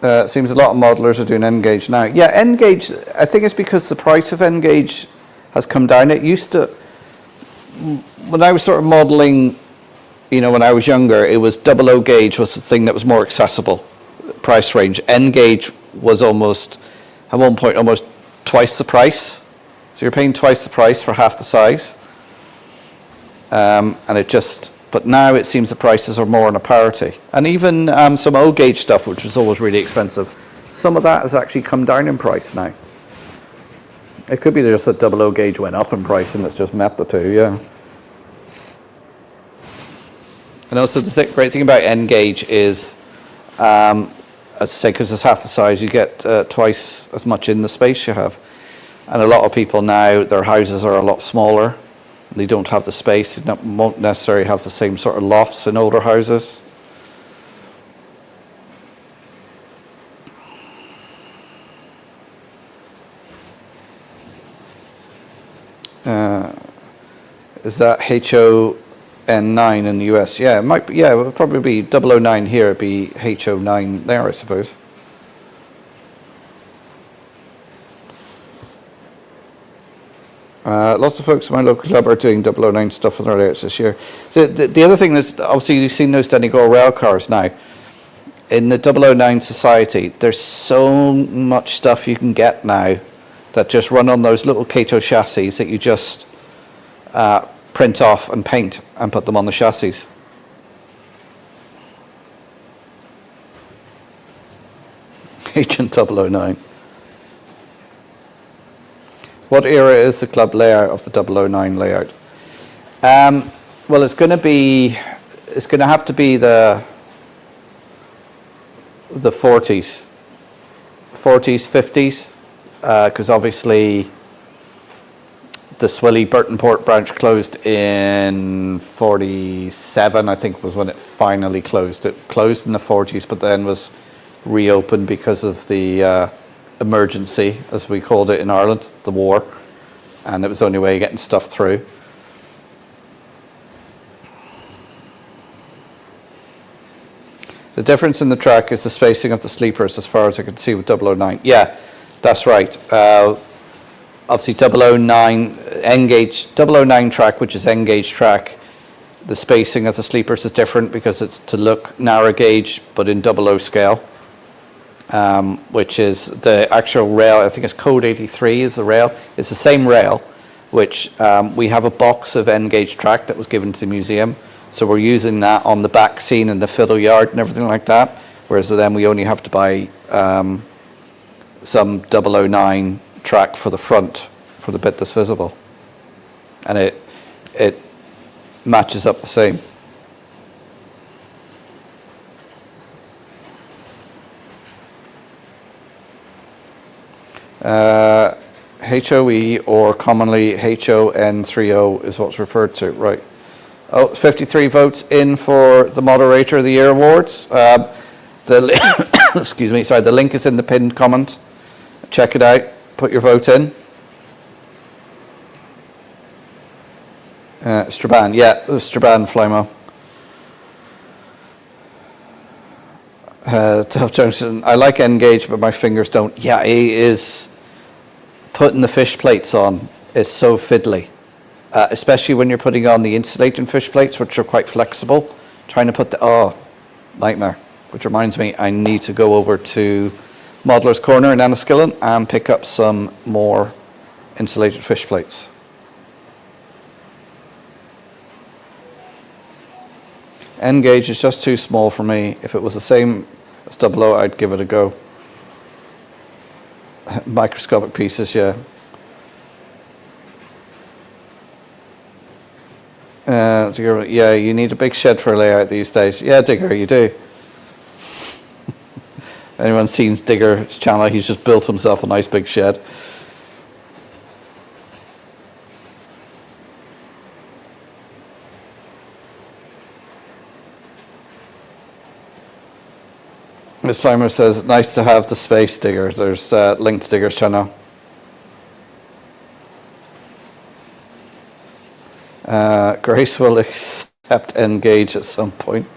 It seems a lot of modelers are doing N gauge now. Yeah, N gauge, I think it's because the price of N gauge has come down. It used to, when I was sort of modeling, when I was younger, it was 00 gauge was the thing that was more accessible price range. N gauge was almost, at one point, almost twice the price. So you're paying twice the price for half the size. But now it seems the prices are more on a parity. And even some O gauge stuff, which was always really expensive, some of that has actually come down in price now. It could be just that 00 gauge went up in price and it's just met the 2, yeah. And also the great thing about N gauge is, as I say, because it's half the size, you get twice as much in the space you have. And a lot of people now, their houses are a lot smaller. They don't have the space. They won't necessarily have the same sort of lofts in older houses. Is that HO9 in the US? Yeah, it might be. Yeah, it would probably be 009 here. It'd be HO9 there, I suppose. Lots of folks in my local club are doing 009 stuff on their layouts this year. The other thing is, obviously you've seen those Donegal rail cars now. In the 009 society, there's so much stuff you can get now that just run on those little Kato chassis that you just print off and paint and put them on the chassis. Agent 009. What era is the club layout of the 009 layout? Well, it's going to have to be the 40s, 50s, because obviously the Swilly Burtonport branch closed in 47, I think was when it finally closed. It closed in the 40s, but then was reopened because of the emergency, as we called it in Ireland, the war, and it was the only way of getting stuff through. The difference in the track is the spacing of the sleepers, as far as I can see with 009. Yeah, that's right. Obviously 009 N-gauge, 009 track, which is N-gauge track, the spacing of the sleepers is different because it's to look narrow gauge, but in 00 scale, which is the actual rail. I think it's code 83 is the rail. It's the same rail, which we have a box of N-gauge track that was given to the museum. So we're using that on the back scene and the fiddle yard and everything like that, whereas then we only have to buy some 009 track for the front, for the bit that's visible. And it matches up the same. HOE, or commonly HON30, is what's referred to, right. Oh, 53 votes in for the Moderator of the Year awards. Excuse me, sorry, the link is in the pinned comment. Check it out, put your vote in. Strabane, yeah, it was Strabane Flymo. Tough Junction, I like N-gauge, but my fingers don't. Yeah, he is putting the fish plates on is so fiddly. Especially when you're putting on the insulating fish plates, which are quite flexible. Trying to put nightmare. Which reminds me, I need to go over to Modeller's Corner in Enniskillen and pick up some more insulated fish plates. N-gauge is just too small for me. If it was the same as 00, I'd give it a go. Microscopic pieces, yeah. Digger, yeah, you need a big shed for a layout these days. Yeah, Digger, you do. Anyone seen Digger's channel? He's just built himself a nice big shed. Miss Flymer says, nice to have the space, Digger. There's a link to Digger's channel. Grace will accept N-gauge at some point.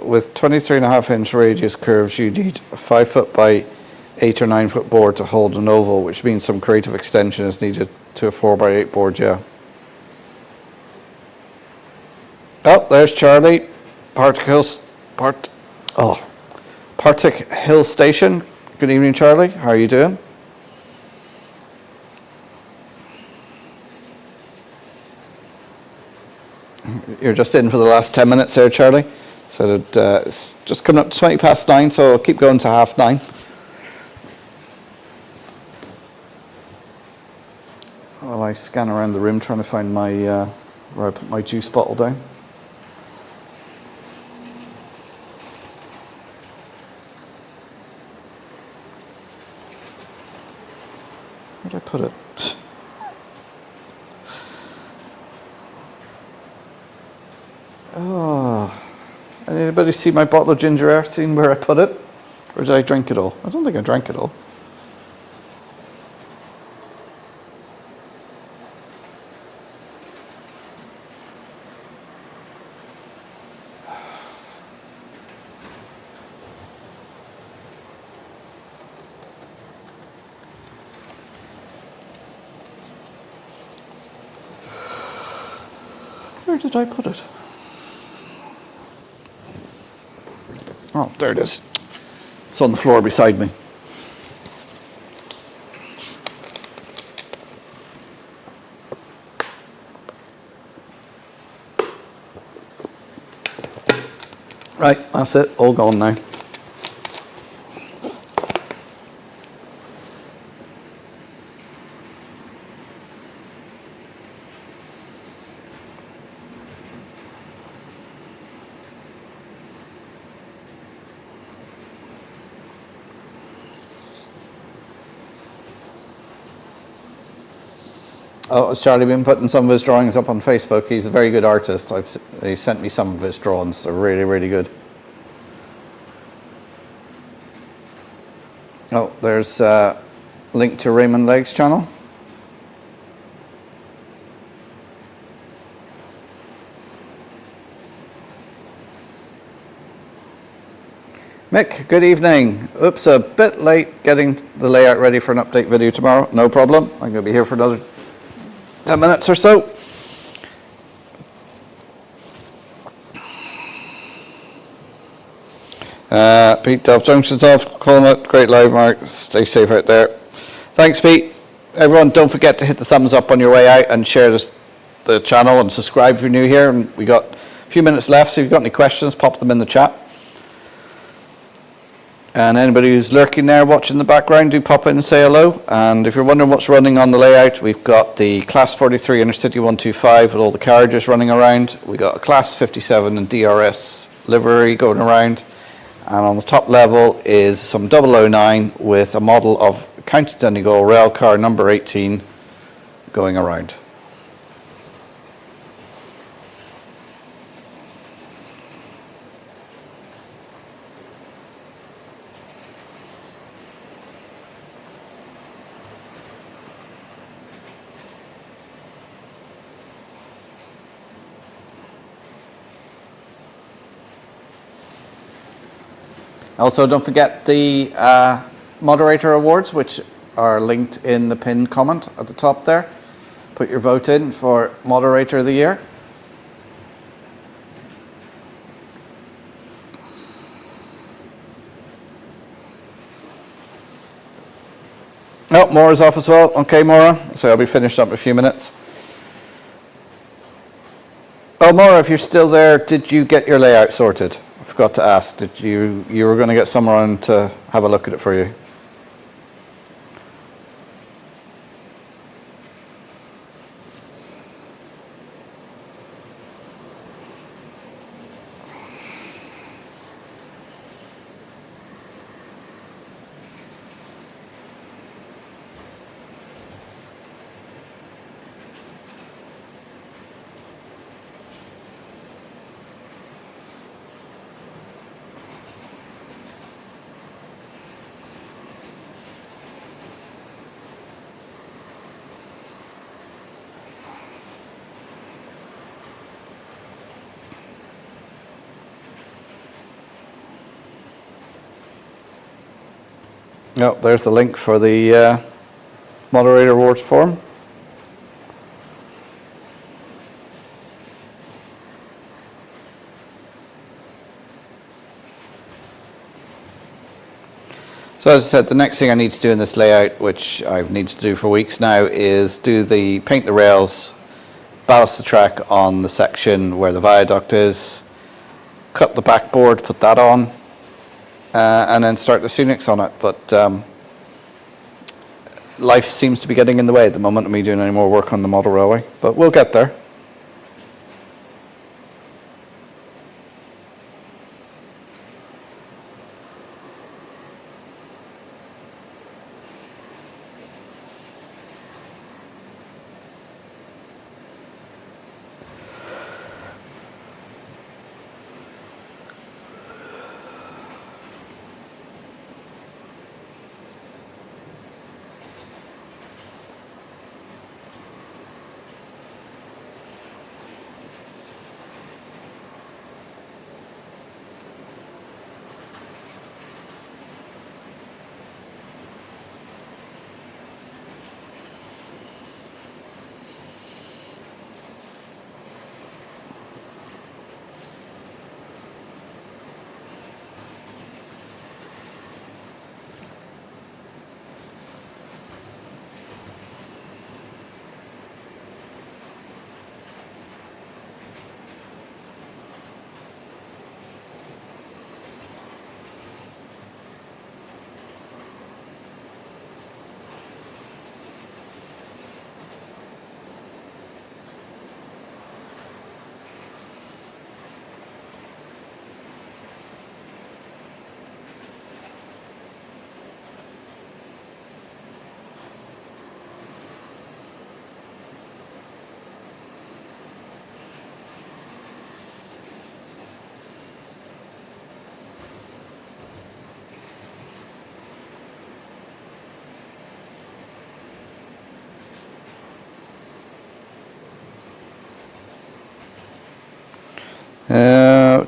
With 23.5-inch radius curves, you need a 5 foot by 8 or 9 foot board to hold an oval, which means some creative extension is needed to a 4 by 8 board, yeah. Oh, there's Charlie. Partick Hill Station. Good evening, Charlie. How are you doing? You're just in for the last 10 minutes there, Charlie. So that it's just coming up to 20 past 9, so I'll keep going to 9:30. While I scan around the room trying to find my where I put my juice bottle down. Where did I put it? Oh, anybody see my bottle of ginger ale? Seen where I put it? Or did I drink it all? I don't think I drank it all. Where did I put it? Oh, there it is. It's on the floor beside me. That's it, all gone now. Oh, has Charlie been putting some of his drawings up on Facebook? He's a very good artist. He sent me some of his drawings. They're really, really good. Oh, there's a link to Raymond Legg's channel. Mick, good evening. Oops, a bit late getting the layout ready for an update video tomorrow. No problem. I'm going to be here for another 10 minutes or so. Pete, Delft Junction's off. Calling it. Great live, Mark. Stay safe out there. Thanks, Pete. Everyone, don't forget to hit the thumbs up on your way out and share the channel and subscribe if you're new here. And we got a few minutes left, so if you've got any questions, pop them in the chat. And anybody who's lurking there watching the background, do pop in and say hello. And if you're wondering what's running on the layout, we've got the Class 43 Intercity 125 with all the carriages running around. We've got a Class 57 and DRS livery going around. And on the top level is some 009 with a model of County Donegal rail car number 18 going around. Also, don't forget the moderator awards, which are linked in the pinned comment at the top there. Put your vote in for Moderator of the Year. Oh, Maura's off as well. Okay, Maura. So I'll be finished up in a few minutes. Oh, Maura, if you're still there, did you get your layout sorted? I forgot to ask. Did you were going to get someone to have a look at it for you? No, there's the link for the moderator awards form. So as I said, the next thing I need to do in this layout, which I've needed to do for weeks now, is paint the rails, ballast the track on the section where the viaduct is, cut the backboard, put that on, and then start the scenics on it. But life seems to be getting in the way at the moment of me doing any more work on the model railway, but we'll get there.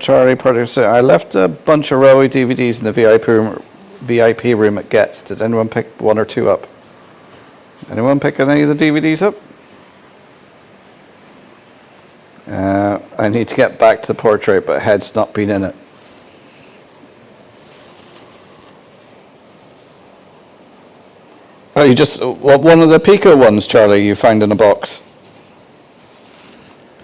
Charlie producer. I left a bunch of railway DVDs in the VIP room at Getz. Did anyone pick one or two up? Anyone pick any of the DVDs up? I need to get back to the portrait, but Head's not been in it. Oh, you just, one of the Pico ones, Charlie, you found in a box.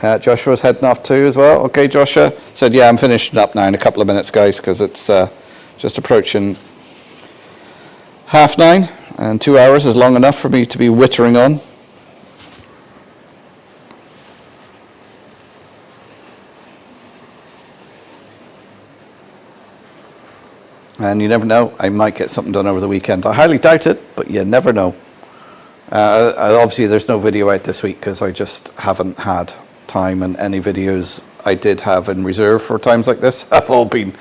Joshua's heading off too as well. Okay, Joshua said, yeah, I'm finishing up now in a couple of minutes, guys, because it's just approaching 9:30, and 2 hours is long enough for me to be wittering on. And you never know, I might get something done over the weekend. I highly doubt it, but you never know. Obviously, there's no video out this week because I just haven't had time, and any videos I did have in reserve for times like this have all been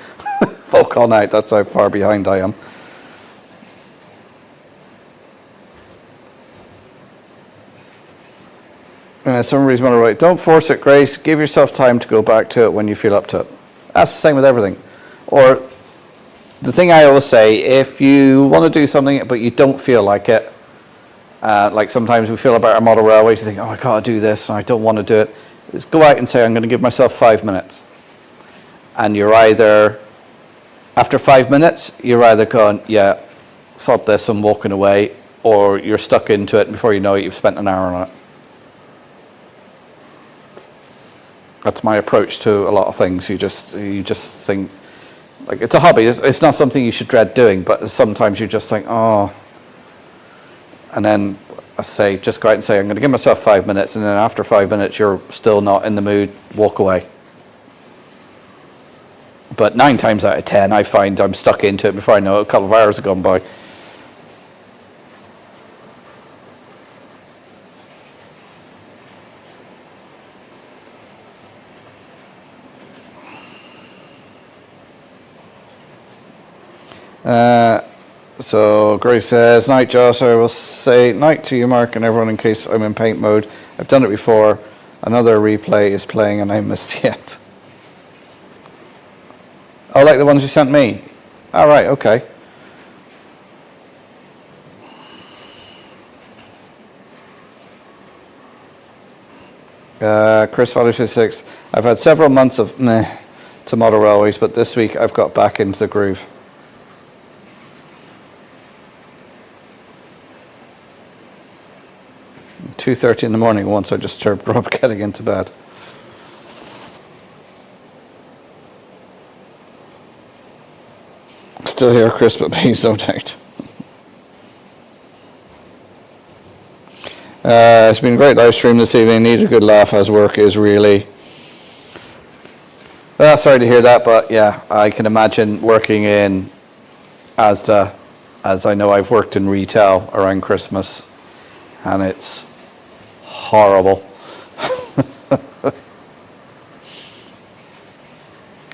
gone out. That's how far behind I am. Some reason I write, don't force it, Grace. Give yourself time to go back to it when you feel up to it. That's the same with everything. Or the thing I always say, if you want to do something but you don't feel like it, like sometimes we feel about our model railways, you think, oh, I got to do this and I don't want to do it. Just go out and say, I'm going to give myself 5 minutes. And you're either, after 5 minutes, you're either going, yeah, sod this, I'm walking away, or you're stuck into it, and before you know it, you've spent an hour on it. That's my approach to a lot of things. You just think, like, it's a hobby. It's not something you should dread doing, but sometimes you just think, oh. And then I say, just go out and say, I'm going to give myself 5 minutes, and then after 5 minutes, you're still not in the mood, walk away. But 9 times out of 10, I find I'm stuck into it before I know it, a couple of hours have gone by. So Grace says, night Josh, I will say night to you, Mark, and everyone in case I'm in paint mode. I've done it before. Another replay is playing and I missed it. Oh, like the ones you sent me? All right, okay. Chris Father 6. I've had several months of meh to model railways, but this week I've got back into the groove. 2:30 in the morning once I disturbed Rob getting into bed. Still here, Chris, but please don't doubt. It's been a great live stream this evening. Need a good laugh as work is really... Well, sorry to hear that, but yeah, I can imagine working in Asda, as I know I've worked in retail around Christmas, and it's horrible.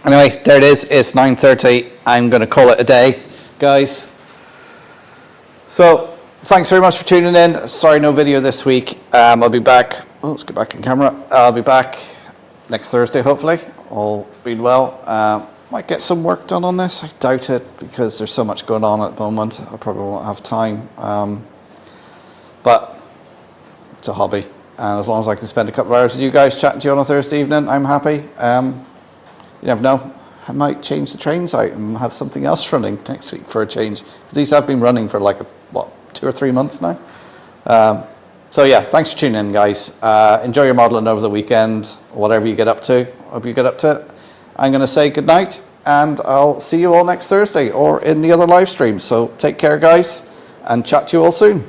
Anyway, there it is. It's 9:30. I'm going to call it a day, guys. So, thanks very much for tuning in. Sorry, no video this week. I'll be back. Oh, let's get back in camera. I'll be back next Thursday, hopefully. All being well. Might get some work done on this. I doubt it because there's so much going on at the moment. I probably won't have time. But it's a hobby. And as long as I can spend a couple of hours with you guys chatting to you on a Thursday evening, I'm happy. You never know. I might change the trains out and have something else running next week for a change. Because these have been running for like, 2 or 3 months now. So yeah, thanks for tuning in, guys. Enjoy your modelling over the weekend, whatever you get up to. Hope you get up to it. I'm going to say good night, and I'll see you all next Thursday or in the other live stream. So take care, guys, and chat to you all soon.